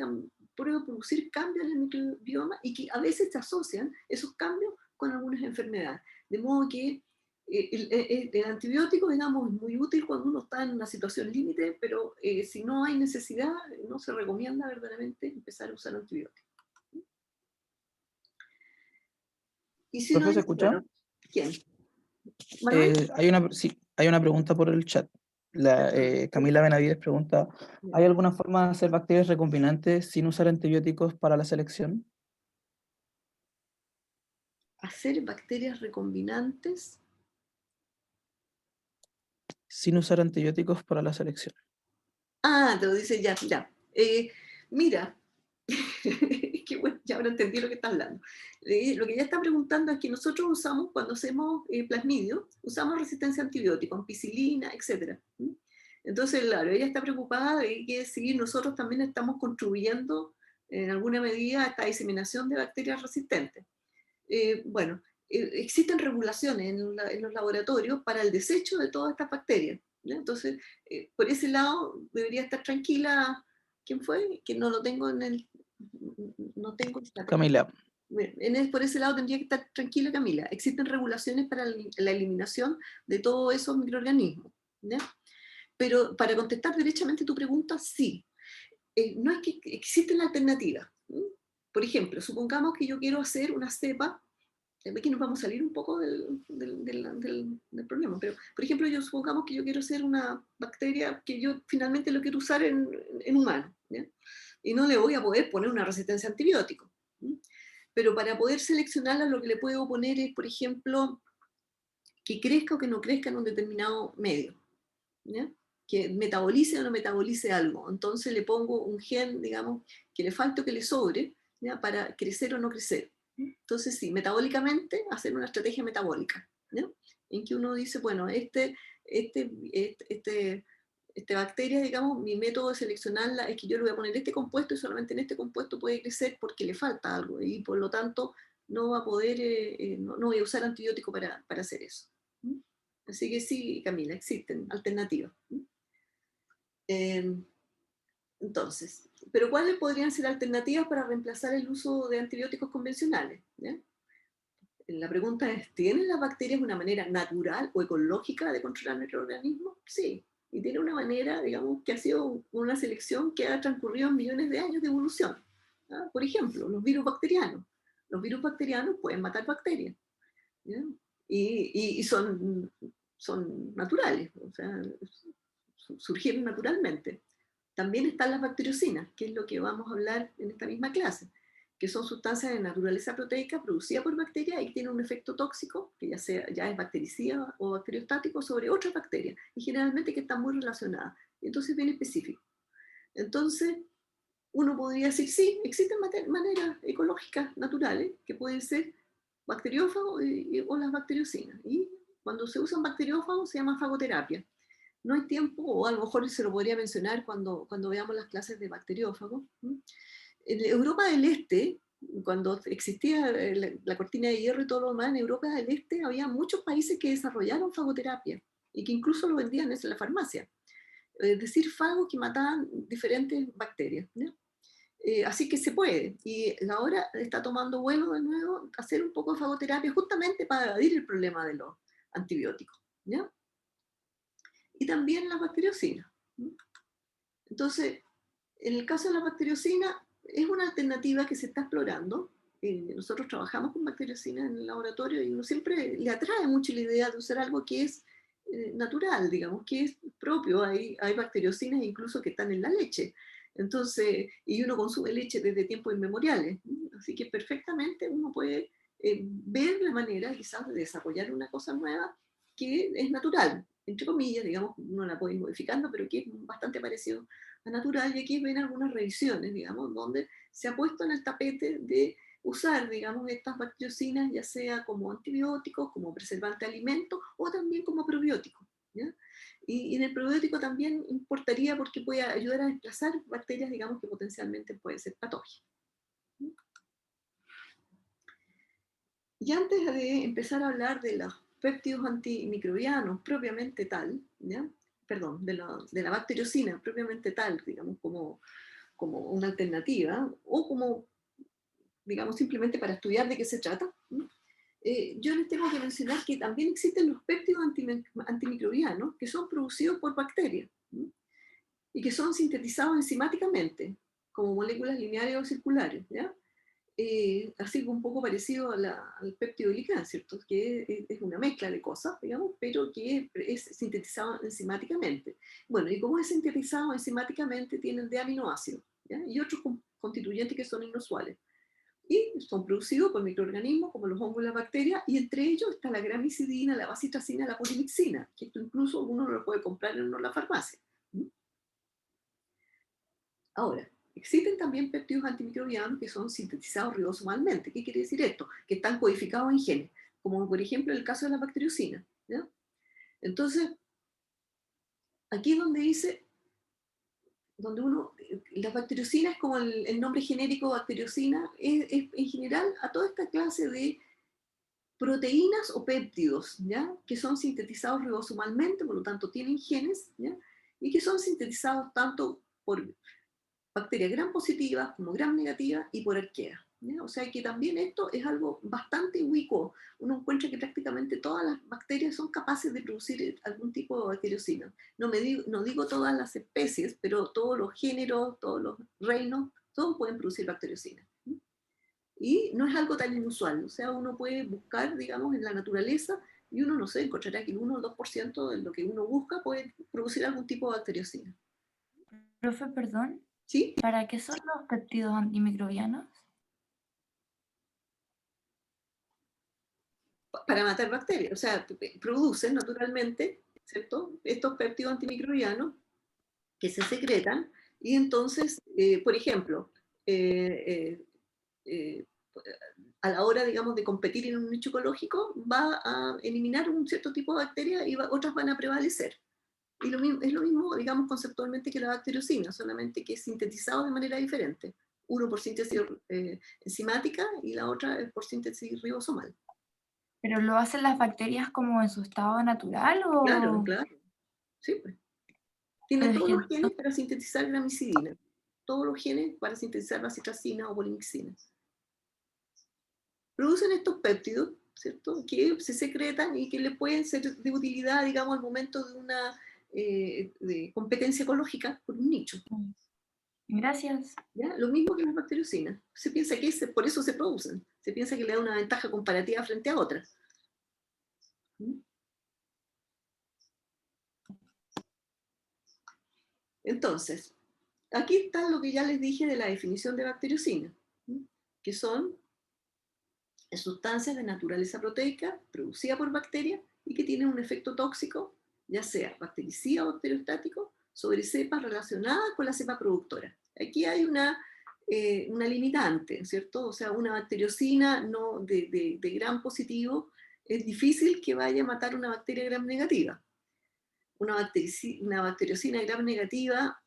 producir cambios en el microbioma y que a veces se asocian esos cambios con algunas enfermedades. De modo que el antibiótico, digamos, es muy útil cuando uno está en una situación límite, pero si no hay necesidad, no se recomienda verdaderamente empezar a usar antibióticos. Y si no ¿Profe, hay, se escucha? bueno, ¿quién? ¿Manuel? Sí, hay una pregunta por el chat. Camila Benavides pregunta, ¿hay alguna forma de hacer bacterias recombinantes sin usar antibióticos para la selección? Hacer bacterias recombinantes. Sin usar antibióticos para la selección. Ah, te lo dice ya, ya. Mira, que bueno, ya ahora entendí lo que está hablando. Lo que ella está preguntando es que nosotros usamos, cuando hacemos plasmidio, usamos resistencia a antibióticos, ampicilina, etc. Entonces, claro, ella está preocupada de que si nosotros también estamos contribuyendo en alguna medida a esta diseminación de bacterias resistentes. Bueno, existen regulaciones en los laboratorios para el desecho de todas estas bacterias. ¿Ya? Entonces, por ese lado debería estar tranquila. ¿Quién fue? Que no lo tengo en el... No tengo el dato. Camila. Por ese lado tendría que estar tranquila, Camila. Existen regulaciones para la eliminación de todos esos microorganismos. ¿Ya? Pero para contestar derechamente tu pregunta, sí. No es que existen alternativas. Por ejemplo, supongamos que yo quiero hacer una cepa. Aquí nos vamos a salir un poco del problema, pero por ejemplo, supongamos que yo quiero hacer una bacteria que yo finalmente lo quiero usar en humanos, ¿ya? Y no le voy a poder poner una resistencia a antibióticos. Pero para poder seleccionarla, lo que le puedo poner es, por ejemplo, que crezca o que no crezca en un determinado medio, ¿ya? Que metabolice o no metabolice algo. Entonces le pongo un gen, digamos, que le falte o que le sobre, ¿ya? Para crecer o no crecer. Entonces, sí, metabólicamente, hacer una estrategia metabólica, ¿no? En que uno dice, bueno, esta bacteria, digamos, mi método de seleccionarla es que yo le voy a poner este compuesto y solamente en este compuesto puede crecer porque le falta algo y por lo tanto no va a poder, no voy a usar antibiótico para hacer eso. Así que sí, Camila, existen alternativas. Entonces, pero ¿cuáles podrían ser alternativas para reemplazar el uso de antibióticos convencionales? ¿Ya? La pregunta es, ¿tienen las bacterias una manera natural o ecológica de controlar microorganismos? Sí, y tiene una manera, digamos, que ha sido una selección que ha transcurrido en millones de años de evolución. ¿Ah? Por ejemplo, los virus bacterianos. Los virus bacterianos pueden matar bacterias, ¿ya? Y son naturales, o sea, surgieron naturalmente. También están las bacteriocinas, que es lo que vamos a hablar en esta misma clase, que son sustancias de naturaleza proteica producidas por bacterias y tienen un efecto tóxico, que ya es bactericida o bacteriostático, sobre otras bacterias, y generalmente que están muy relacionadas. Entonces, bien específico. Entonces, uno podría decir, sí, existen maneras ecológicas naturales que pueden ser bacteriófagos o las bacteriocinas. Y cuando se usan bacteriófagos se llama fagoterapia. No hay tiempo, o a lo mejor se lo podría mencionar cuando veamos las clases de bacteriófagos. En Europa del Este, cuando existía la cortina de hierro y todo lo demás, en Europa del Este había muchos países que desarrollaron fagoterapia y que incluso lo vendían en la farmacia. Es decir, fagos que mataban diferentes bacterias. ¿No? Así que se puede. Y ahora está tomando vuelo de nuevo hacer un poco de fagoterapia justamente para evadir el problema de los antibióticos. ¿Ya? Y también las bacteriocinas. Entonces, en el caso de la bacteriocina, es una alternativa que se está explorando. Nosotros trabajamos con bacteriocinas en el laboratorio y uno siempre le atrae mucho la idea de usar algo que es natural, digamos, que es propio. Hay bacteriocinas incluso que están en la leche. Entonces, y uno consume leche desde tiempos inmemoriales. Así que perfectamente uno puede ver la manera quizás de desarrollar una cosa nueva que es natural, entre comillas, digamos, uno la puede ir modificando, pero que es bastante parecido a natural. Y aquí ven algunas revisiones, digamos, donde se ha puesto en el tapete de usar, digamos, estas bacteriocinas, ya sea como antibióticos, como preservante de alimentos, o también como probióticos, ¿ya? Y en el probiótico también importaría porque puede ayudar a desplazar bacterias, digamos, que potencialmente pueden ser patógenas. Y antes de empezar a hablar de los péptidos antimicrobianos propiamente tal, ¿ya? Perdón, de la bacteriocina propiamente tal, digamos, como una alternativa, o como, digamos, simplemente para estudiar de qué se trata, yo les tengo que mencionar que también existen los péptidos antimicrobianos que son producidos por bacterias y que son sintetizados enzimáticamente como moléculas lineares o circulares, ¿ya? Así un poco parecido al peptidoglicán, ¿cierto? Que es una mezcla de cosas, digamos, pero que es sintetizado enzimáticamente. Bueno, y como es sintetizado enzimáticamente, tienen de aminoácidos, ¿ya? Y otros constituyentes que son inusuales. Y son producidos por microorganismos como los hongos y las bacterias, y entre ellos está la gramicidina, la bacitracina, la polimixina, que esto incluso uno lo puede comprar en la farmacia. Ahora, existen también péptidos antimicrobianos que son sintetizados ribosomalmente. ¿Qué quiere decir esto? Que están codificados en genes, como por ejemplo el caso de la bacteriocina, ¿ya? Entonces, aquí es donde dice, la bacteriocina es como el nombre genérico bacteriocina, es en general a toda esta clase de proteínas o péptidos, ¿ya? Que son sintetizados ribosomalmente, por lo tanto tienen genes, ¿ya? Y que son sintetizados tanto por bacterias gram positivas como gram negativas y por arqueas, ¿ya? O sea que también esto es algo bastante ubicuo. Uno encuentra que prácticamente todas las bacterias son capaces de producir algún tipo de bacteriocina. No digo todas las especies, pero todos los géneros, todos los reinos, todos pueden producir bacteriocina. Y no es algo tan inusual, o sea, uno puede buscar, digamos, en la naturaleza y uno, no sé, encontrará que el 1 o el 2% de lo que uno busca puede producir algún tipo de bacteriocina. Profe, perdón, ¿Sí? ¿para qué son los péptidos antimicrobianos? Para matar bacterias, o sea, producen naturalmente, ¿cierto? Estos péptidos antimicrobianos que se secretan y entonces, por ejemplo, a la hora, digamos, de competir en un nicho ecológico, va a eliminar un cierto tipo de bacterias y otras van a prevalecer. Y es lo mismo, digamos, conceptualmente que la bacteriocina, solamente que es sintetizado de manera diferente. Uno por síntesis enzimática y la otra por síntesis ribosomal. ¿Pero lo hacen las bacterias como en su estado natural o...? Claro, claro. Sí, pues. Tienen Pero es todos que los genes para sintetizar gramicidina, todos los genes para sintetizar bacitracina o polimixina. Producen estos péptidos, ¿cierto? Que se secretan y que le pueden ser de utilidad, digamos, al momento de una de competencia ecológica por un nicho. Gracias. ¿Ya? Lo mismo que las bacteriocinas. Se piensa que por eso se producen. Se piensa que le da una ventaja comparativa frente a otras. Entonces, aquí está lo que ya les dije de la definición de bacteriocina, que son sustancias de naturaleza proteica producidas por bacterias y que tienen un efecto tóxico, ya sea bactericida o bacteriostático, sobre cepas relacionadas con la cepa productora. Aquí hay una limitante, ¿cierto? O sea, una bacteriocina no de gram positivo es difícil que vaya a matar una bacteria gram negativa. Una bacteriocina gram negativa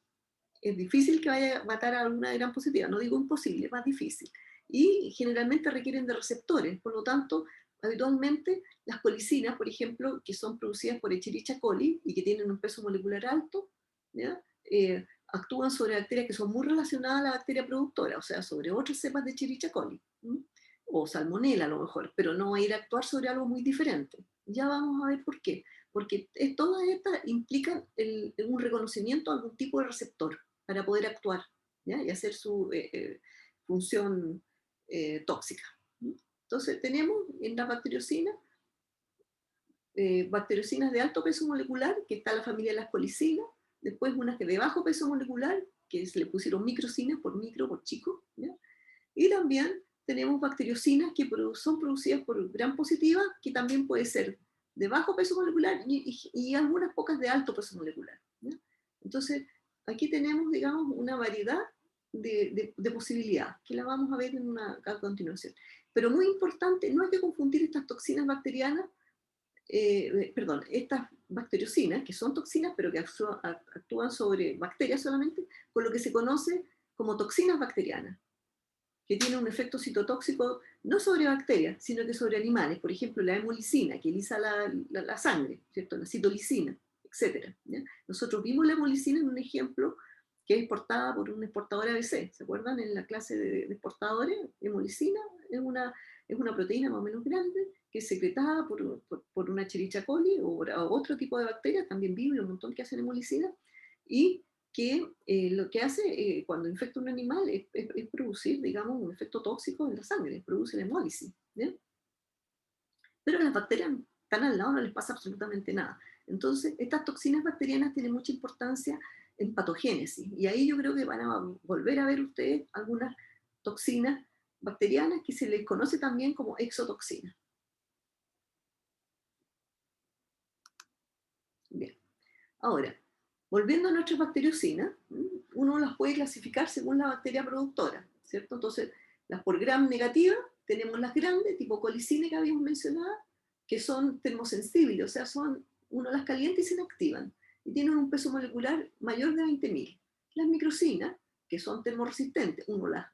es difícil que vaya a matar a alguna gram positiva, no digo imposible, es más difícil. Y generalmente requieren de receptores, por lo tanto, habitualmente las colicinas, por ejemplo, que son producidas por Escherichia coli y que tienen un peso molecular alto, ¿ya? Actúan sobre bacterias que son muy relacionadas a la bacteria productora, o sea, sobre otras cepas de Escherichia coli, o Salmonella a lo mejor, pero no va a ir a actuar sobre algo muy diferente. Ya vamos a ver por qué. Porque todas estas implican un reconocimiento de algún tipo de receptor para poder actuar, ¿ya? Y hacer su función tóxica. Entonces tenemos en la bacteriocina, bacteriocinas de alto peso molecular, que está la familia de las colicinas, después unas que de bajo peso molecular, que le pusieron microcinas por micro, por chico, ¿ya? Y también tenemos bacteriocinas que son producidas por gram positiva, que también puede ser de bajo peso molecular y algunas pocas de alto peso molecular, ¿ya? Entonces, aquí tenemos, digamos, una variedad de posibilidades, que la vamos a ver a continuación. Pero muy importante, no hay que confundir estas toxinas bacterianas, estas bacteriocinas, que son toxinas, pero que actúan sobre bacterias solamente, con lo que se conoce como toxinas bacterianas, que tienen un efecto citotóxico no sobre bacterias, sino que sobre animales. Por ejemplo, la hemolicina, que lisa la sangre, ¿cierto? La citolicina, etc. ¿Ya? Nosotros vimos la hemolicina en un ejemplo que es exportada por un exportador ABC. ¿Se acuerdan? En la clase de exportadores, hemolicina es una proteína más o menos grande que es secretada por una Escherichia coli o otro tipo de bacterias, también vive un montón que hacen hemolicina, y que lo que hace cuando infecta un animal es producir, digamos, un efecto tóxico en la sangre, produce la hemólisis, ¿bien? Pero las bacterias están al lado, no les pasa absolutamente nada. Entonces, estas toxinas bacterianas tienen mucha importancia en patogénesis, y ahí yo creo que van a volver a ver ustedes algunas toxinas bacterianas que se les conoce también como exotoxinas. Bien, ahora, volviendo a nuestras bacteriocinas, uno las puede clasificar según la bacteria productora, ¿cierto? Entonces, las por gram negativas, tenemos las grandes, tipo colicina que habíamos mencionado, que son termosensibles, o sea, uno las calienta y se inactivan, y tienen un peso molecular mayor de 20.000. Las microcinas, que son termoresistentes, uno las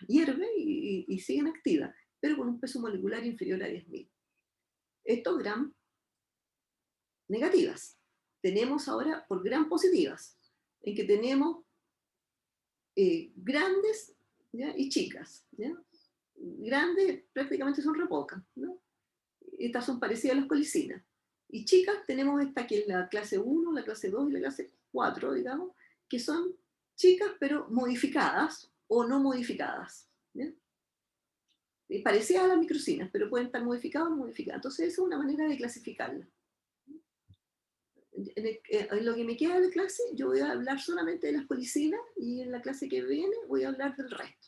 hierve y siguen activas, pero con un peso molecular inferior a 10.000. Estos gram negativas. Tenemos ahora por gram positivas, en que tenemos grandes, ¿ya? Y chicas, ¿ya? Grandes prácticamente son re pocas, ¿no? Estas son parecidas a las colicinas. Y chicas tenemos esta que es la clase 1, la clase 2 y la clase 4, digamos, que son chicas pero modificadas o no modificadas, ¿ya? Parecidas a las microcinas, pero pueden estar modificadas o no modificadas. Entonces esa es una manera de clasificarlas. En lo que me queda de clase, yo voy a hablar solamente de las colicinas, y en la clase que viene voy a hablar del resto.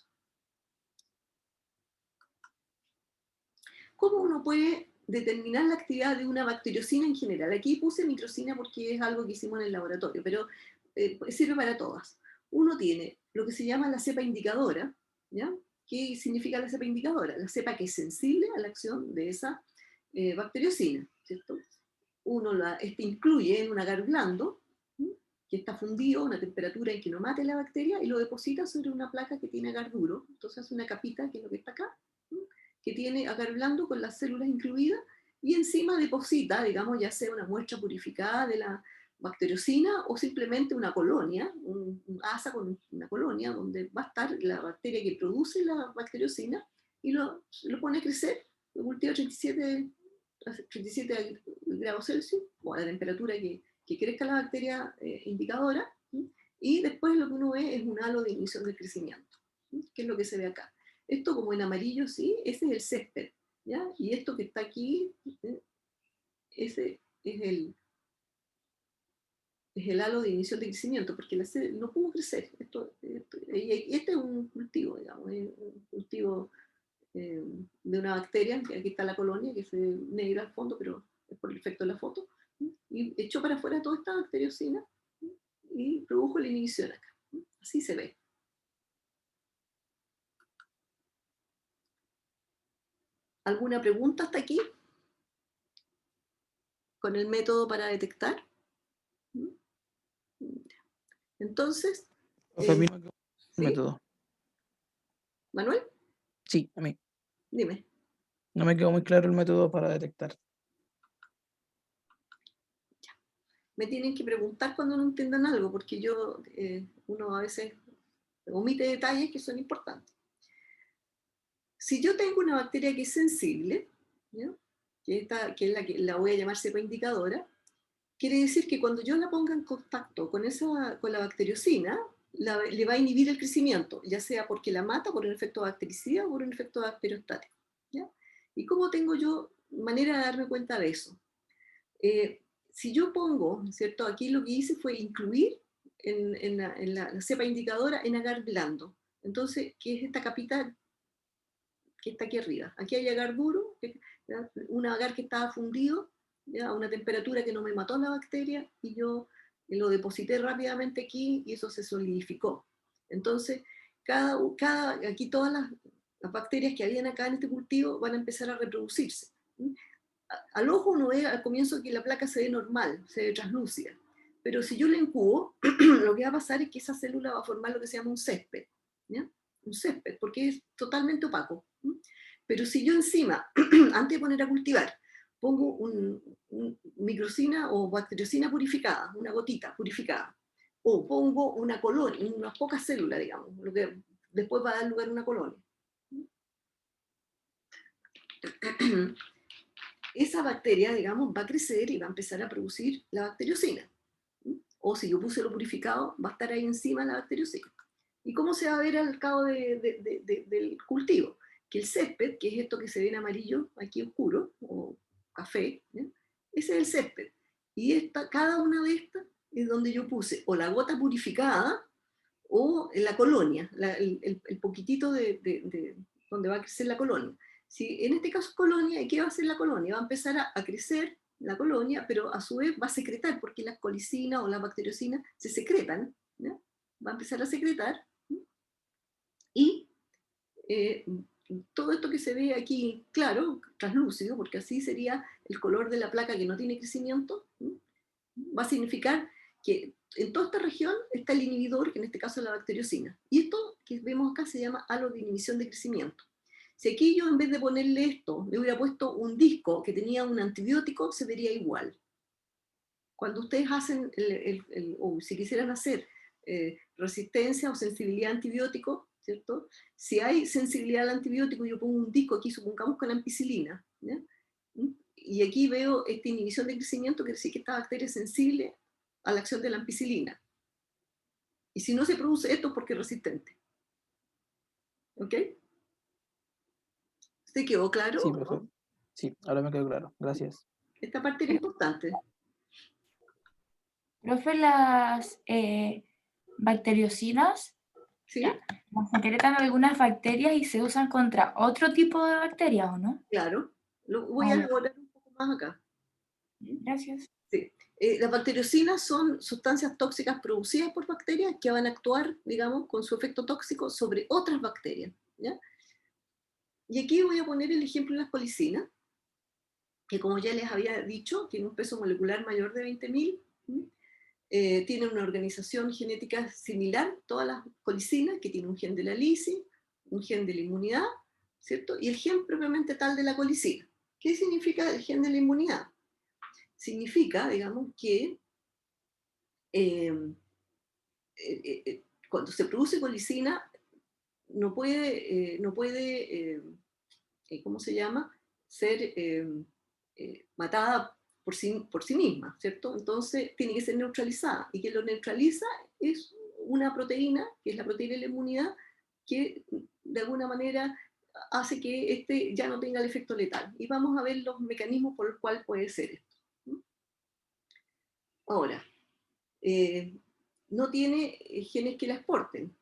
¿Cómo uno puede determinar la actividad de una bacteriocina en general? Aquí puse microcina porque es algo que hicimos en el laboratorio, pero sirve para todas. Uno tiene lo que se llama la cepa indicadora, ¿ya? ¿Qué significa la cepa indicadora? La cepa que es sensible a la acción de esa bacteriocina, ¿cierto? Uno incluye en un agar blando, que está fundido a una temperatura en que no mate la bacteria, y lo deposita sobre una placa que tiene agar duro. Entonces hace una capita, que es lo que está acá, que tiene agar blando con las células incluidas, y encima deposita, digamos, ya sea una muestra purificada de la bacteriocina o simplemente una colonia, un asa con una colonia donde va a estar la bacteria que produce la bacteriocina, y lo pone a crecer, lo cultiva a 37 grados Celsius, o a la temperatura que crezca la bacteria indicadora, y después lo que uno ve es un halo de inhibición del crecimiento, que es lo que se ve acá. Esto como en amarillo, sí, ese es el césped, ¿ya? Y esto que está aquí, ese es el halo de inhibición de crecimiento, porque no pudo crecer. Este es un cultivo, digamos, es un cultivo de una bacteria, que aquí está la colonia, que se ve negra al fondo, pero es por el efecto de la foto, y echó para afuera toda esta bacteriocina y produjo la inhibición acá. Así se ve. ¿Alguna pregunta hasta aquí? ¿Con el método para detectar? Entonces, A mí no me quedó el ¿sí? método. ¿Manuel? Sí, a mí. Dime. No me quedó muy claro el método para detectar. Me tienen que preguntar cuando no entiendan algo, porque uno a veces omite detalles que son importantes. Si yo tengo una bacteria que es sensible, ¿ya? que es la que la voy a llamar cepa indicadora, quiere decir que cuando yo la ponga en contacto con la bacteriocina, le va a inhibir el crecimiento, ya sea porque la mata por un efecto bactericida o por un efecto bacteriostático. ¿Ya? ¿Y cómo tengo yo manera de darme cuenta de eso? Si yo pongo, ¿cierto? Aquí lo que hice fue incluir en la cepa indicadora en agar blando. Entonces, ¿qué es esta capita que está aquí arriba? Aquí hay agar duro, ¿ya? Un agar que estaba fundido, ¿ya? A una temperatura que no me mató la bacteria, y yo lo deposité rápidamente aquí y eso se solidificó. Entonces, aquí todas las bacterias que habían acá en este cultivo van a empezar a reproducirse. Al ojo uno ve al comienzo que la placa se ve normal, se ve translúcida, pero si yo la incubo, lo que va a pasar es que esa célula va a formar lo que se llama un césped, ¿ya? Un césped, porque es totalmente opaco. Pero si yo encima, antes de poner a cultivar, pongo un microcina o bacteriocina purificada, una gotita purificada, o pongo una colonia, unas pocas células, digamos, lo que después va a dar lugar a una colonia. Esa bacteria, digamos, va a crecer y va a empezar a producir la bacteriocina. O si yo puse lo purificado, va a estar ahí encima la bacteriocina. ¿Y cómo se va a ver al cabo del cultivo? Que el césped, que es esto que se ve en amarillo, aquí oscuro, o café, ¿eh? Ese es el césped. Y cada una de estas es donde yo puse o la gota purificada o la colonia, el poquitito donde va a crecer la colonia. Si en este caso es colonia, ¿y qué va a hacer la colonia? Va a empezar a crecer la colonia, pero a su vez va a secretar, porque las colicinas o las bacteriocinas se secretan, ¿no? Va a empezar a secretar, ¿no? Y todo esto que se ve aquí, claro, translúcido, porque así sería el color de la placa que no tiene crecimiento, ¿no? Va a significar que en toda esta región está el inhibidor, que en este caso es la bacteriocina. Y esto que vemos acá se llama halo de inhibición de crecimiento. Si aquí yo en vez de ponerle esto, le hubiera puesto un disco que tenía un antibiótico, se vería igual. Cuando ustedes hacen, o si quisieran hacer resistencia o sensibilidad a antibiótico, ¿cierto? Si hay sensibilidad al antibiótico, yo pongo un disco aquí, supongamos con ampicilina, ¿ya? Y aquí veo esta inhibición de crecimiento, quiere decir que esta bacteria es sensible a la acción de la ampicilina. Y si no se produce esto es porque es resistente. ¿Ok? ¿Se quedó claro? Sí, ¿No? perfecto. Sí, ahora me quedó claro. Gracias. Esta parte era importante. Profe, las bacteriocinas, ¿Sí? ya, las secretan algunas bacterias y se usan contra otro tipo de bacterias, ¿o no? Claro. Lo voy a elaborar un poco más acá. Gracias. Sí. Las bacteriocinas son sustancias tóxicas producidas por bacterias que van a actuar, digamos, con su efecto tóxico sobre otras bacterias, ¿ya? Y aquí voy a poner el ejemplo de las colicinas, que como ya les había dicho, tiene un peso molecular mayor de 20.000, tiene una organización genética similar, todas las colicinas, que tiene un gen de la lisis, un gen de la inmunidad, ¿cierto? Y el gen propiamente tal de la colicina. ¿Qué significa el gen de la inmunidad? Significa, digamos, que cuando se produce colicina no puede, ¿cómo se llama? Ser matada por sí misma, ¿cierto? Entonces tiene que ser neutralizada, y que lo neutraliza es una proteína, que es la proteína de la inmunidad, que de alguna manera hace que este ya no tenga el efecto letal. Y vamos a ver los mecanismos por los cuales puede ser esto. Ahora, no tiene genes que la exporten.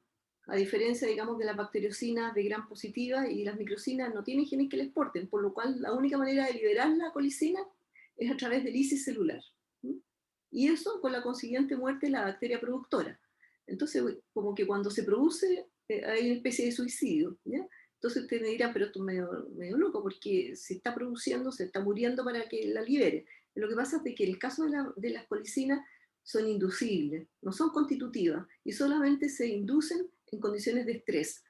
A diferencia, digamos, de las bacteriocinas de gram positiva y las microcinas no tienen genes que la exporten, por lo cual la única manera de liberar la colicina es a través del lisis celular. Y eso con la consiguiente muerte de la bacteria productora. Entonces, como que cuando se produce, hay una especie de suicidio, ¿ya? Entonces ustedes me dirán, pero esto es medio loco, porque se está produciendo, se está muriendo para que la libere. Lo que pasa es que en el caso de las colicinas son inducibles, no son constitutivas, y solamente se inducen en condiciones de estrés,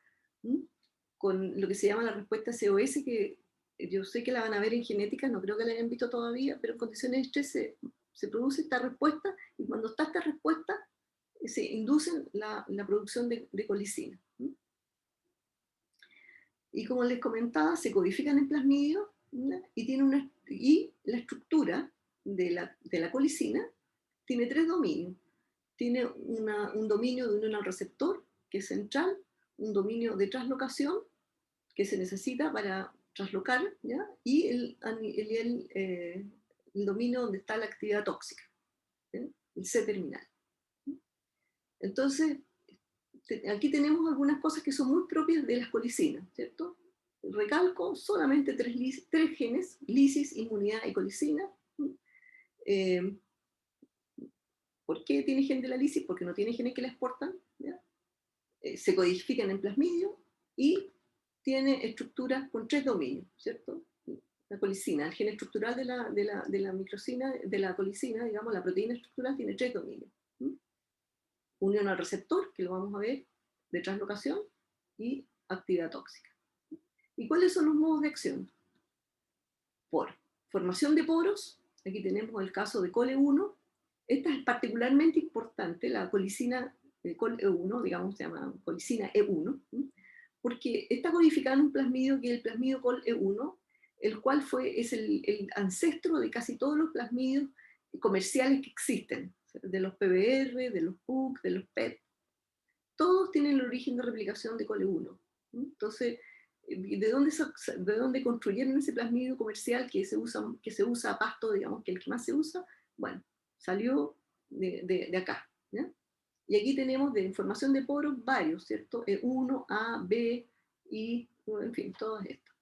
con lo que se llama la respuesta COS, que yo sé que la van a ver en genética, no creo que la hayan visto todavía, pero en condiciones de estrés se produce esta respuesta, y cuando está esta respuesta, se inducen la producción de colicina. Y como les comentaba, se codifican en plasmidio, ¿no? Y la estructura de la colicina tiene 3 dominios. tiene un dominio de unión al receptor, que es central, un dominio de translocación, que se necesita para traslocar, ¿ya? Y el dominio donde está la actividad tóxica, ¿sí? El C-terminal. Entonces, aquí tenemos algunas cosas que son muy propias de las colicinas, ¿cierto? Recalco solamente tres genes, lisis, inmunidad y colicina. ¿Por qué tiene gen de la lisis? Porque no tiene genes que la exportan, ¿ya? Se codifican en plasmidio y tiene estructuras con 3 dominios, ¿cierto? La colicina, el gen estructural de la microcina, de la colicina, digamos, la proteína estructural tiene 3 dominios. Unión al receptor, que lo vamos a ver, de translocación, y actividad tóxica. ¿Y cuáles son los modos de acción? Por formación de poros, aquí tenemos el caso de COL-E1, esta es particularmente importante, la colicina COL-E1, digamos, se llama colicina E1, porque está codificada en un plasmidio que es el plasmidio COL-E1, el cual es el ancestro de casi todos los plasmidios comerciales que existen, de los PBR, de los PUC, de los PET, todos tienen el origen de replicación de COL-E1. Entonces, ¿de dónde construyeron ese plasmidio comercial que se usa a pasto, digamos, que es el que más se usa? Bueno, salió de acá, ¿ya? Y aquí tenemos de información de poros varios, ¿cierto? E1, A, B, I, en fin, todas estas.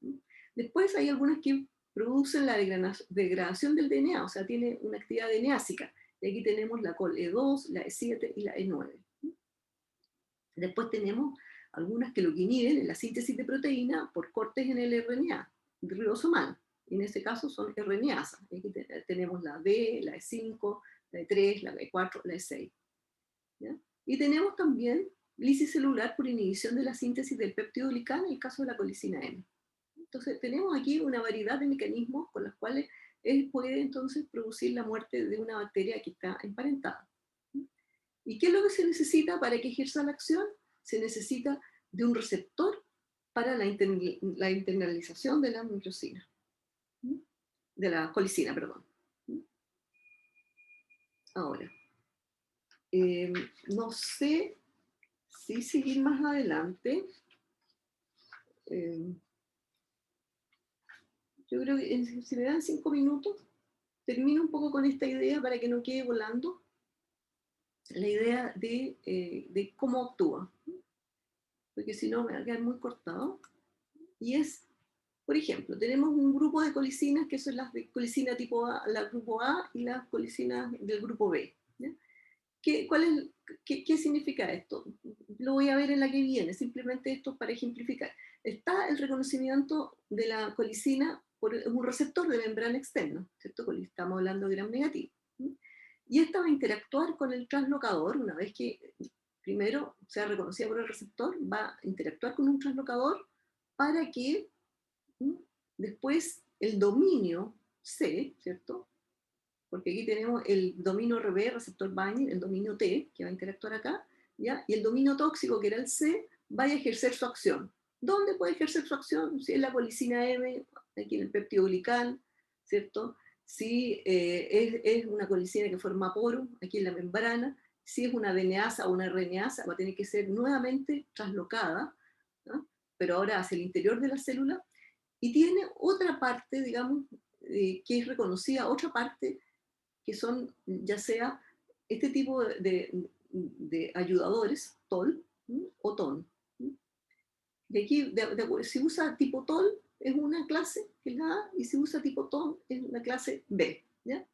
Después hay algunas que producen la degradación del DNA, o sea, tiene una actividad DNásica. Y aquí tenemos la COL-E2, la E7 y la E9. Después tenemos algunas que lo que inhiben en la síntesis de proteína por cortes en el RNA, ribosomal. Y en este caso son RNAsas. Aquí tenemos la B, la E5, la E3, la E4, la E6. ¿Ya? Y tenemos también lisis celular por inhibición de la síntesis del péptido glicano en el caso de la colicina M. Entonces tenemos aquí una variedad de mecanismos con los cuales puede entonces producir la muerte de una bacteria que está emparentada. ¿Y qué es lo que se necesita para que ejerza la acción? Se necesita de un receptor para la internalización de la microcina, de la colicina, perdón. Ahora, no sé si seguir más adelante. Yo creo que si me dan 5 minutos, termino un poco con esta idea para que no quede volando. La idea de cómo actúa, porque si no me va a quedar muy cortado. Y es, por ejemplo, tenemos un grupo de colicinas que son las de colicina tipo A, la grupo A y las colicinas del grupo B. ¿Qué significa esto? Lo voy a ver en la que viene, simplemente esto para ejemplificar. Está el reconocimiento de la colicina por un receptor de membrana externa, ¿cierto? Estamos hablando de gram negativo. Y esta va a interactuar con el translocador, una vez que primero sea reconocida por el receptor, va a interactuar con un translocador para que después el dominio C, ¿cierto? Porque aquí tenemos el dominio RB, receptor binding, el dominio T, que va a interactuar acá, ¿ya? Y el dominio tóxico, que era el C, va a ejercer su acción. ¿Dónde puede ejercer su acción? Si es la colicina M, aquí en el péptido glical, ¿cierto? Si es una colicina que forma poro, aquí en la membrana, si es una DNasa o una RNasa, va a tener que ser nuevamente traslocada, ¿no? Pero ahora hacia el interior de la célula, y tiene otra parte, digamos, que es reconocida, otra parte, que son ya sea este tipo de ayudadores, TOL o TON. Y aquí, si usa tipo TOL, es una clase, que es la A, y si usa tipo TON, es una clase B. ¿Ya?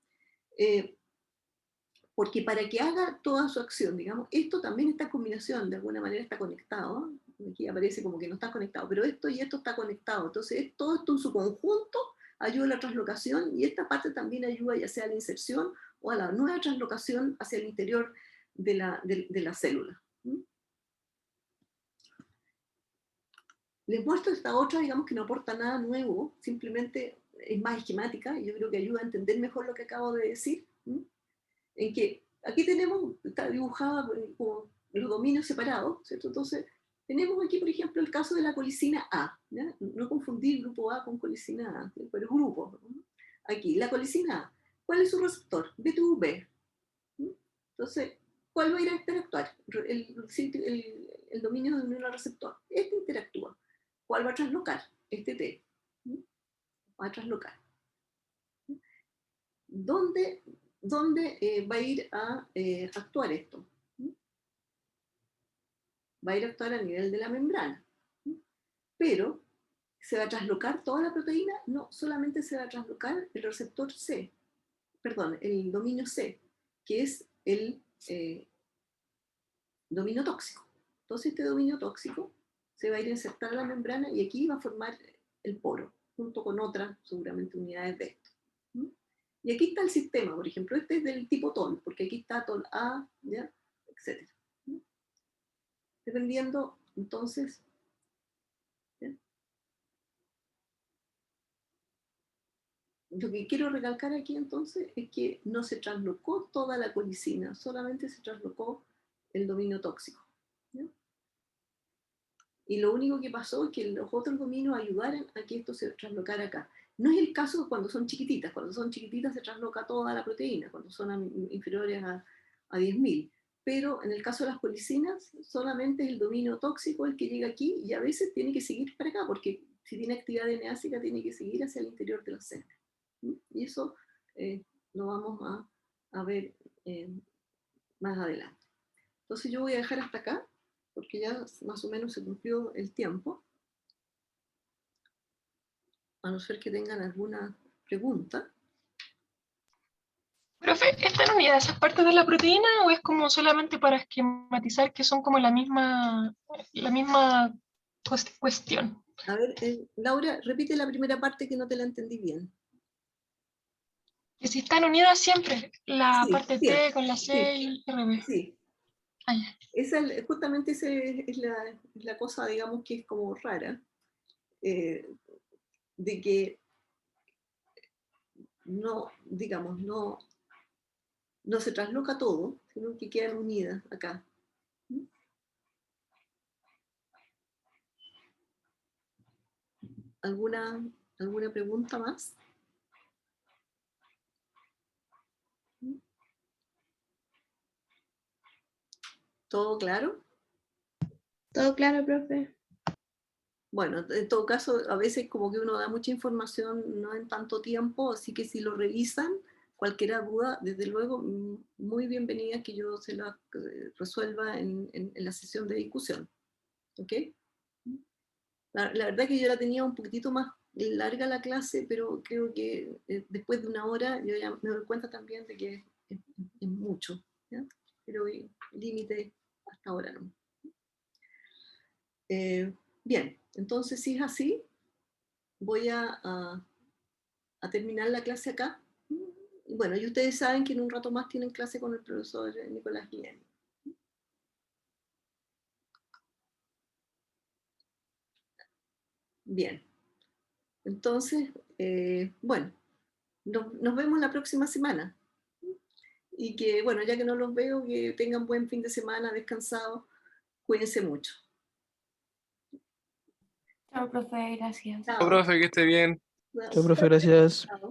Porque para que haga toda su acción, digamos, esto también, esta combinación, de alguna manera está conectado. Aquí aparece como que no está conectado, pero esto y esto está conectado. Entonces, todo esto en su conjunto ayuda a la translocación, y esta parte también ayuda ya sea a la inserción o a la nueva translocación hacia el interior de la célula. Les muestro esta otra, digamos, que no aporta nada nuevo, simplemente es más esquemática, y yo creo que ayuda a entender mejor lo que acabo de decir. En que aquí tenemos, está dibujada como los dominios separados, ¿cierto? Entonces, tenemos aquí, por ejemplo, el caso de la colicina A, ¿ya? No confundir grupo A con colicina A, pero grupo. Aquí, la colicina A. ¿Cuál es su receptor? B2B. Entonces, ¿Cuál va a ir a interactuar? El dominio de unión al receptor. Este interactúa. ¿Cuál va a traslocar? Este T. Va a traslocar. ¿Dónde va a ir a actuar esto? Va a ir a actuar a nivel de la membrana. Pero, ¿se va a traslocar toda la proteína? No, solamente se va a traslocar el receptor C, perdón, el dominio C, que es el dominio tóxico. Entonces este dominio tóxico se va a ir a insertar a la membrana y aquí va a formar el poro, junto con otras, seguramente, unidades de esto. Y aquí está el sistema, por ejemplo, este es del tipo TOL, porque aquí está TOL A, ¿ya? Etc. Dependiendo, entonces, ¿ya? Lo que quiero recalcar aquí entonces es que no se traslocó toda la colicina, solamente se traslocó el dominio tóxico. ¿Ya? Y lo único que pasó es que los otros dominios ayudaran a que esto se traslocara acá. No es el caso cuando son chiquititas se trasloca toda la proteína, cuando son inferiores a 10.000. Pero en el caso de las colicinas, solamente es el dominio tóxico el que llega aquí y a veces tiene que seguir para acá, porque si tiene actividad DNásica tiene que seguir hacia el interior de la célula. Y eso lo vamos a ver más adelante. Entonces yo voy a dejar hasta acá, porque ya más o menos se cumplió el tiempo. A no ser que tengan alguna pregunta. Profe, ¿están unidas esas partes de la proteína o es como solamente para esquematizar que son como la misma cuestión? A ver, Laura, repite la primera parte que no te la entendí bien. Que si están unidas siempre, la Sí, parte sí, T con la C sí, y el RB. sí. Ah, ya. Justamente esa es la cosa, digamos, que es como rara, de que no, digamos, no se trasloca todo, sino que quedan unidas acá. ¿Alguna pregunta más? ¿Todo claro? Todo claro, profe. Bueno, en todo caso, a veces como que uno da mucha información no en tanto tiempo, así que si lo revisan, cualquier duda, desde luego, muy bienvenida que yo se la resuelva en la sesión de discusión. ¿Ok? La verdad que yo la tenía un poquitito más larga la clase, pero creo que después de una hora yo ya me doy cuenta también de que es mucho, ¿ya? Pero límite hasta ahora no. Bien, entonces si es así, voy a terminar la clase acá. Bueno, y ustedes saben que en un rato más tienen clase con el profesor Nicolás Guillermo. Bien, entonces, bueno, nos vemos la próxima semana. Y que, bueno, ya que no los veo, que tengan buen fin de semana, descansados, cuídense mucho. Chao, profe, gracias. Chao. Chao, profe, que esté bien. Chao, profe, gracias. Chao.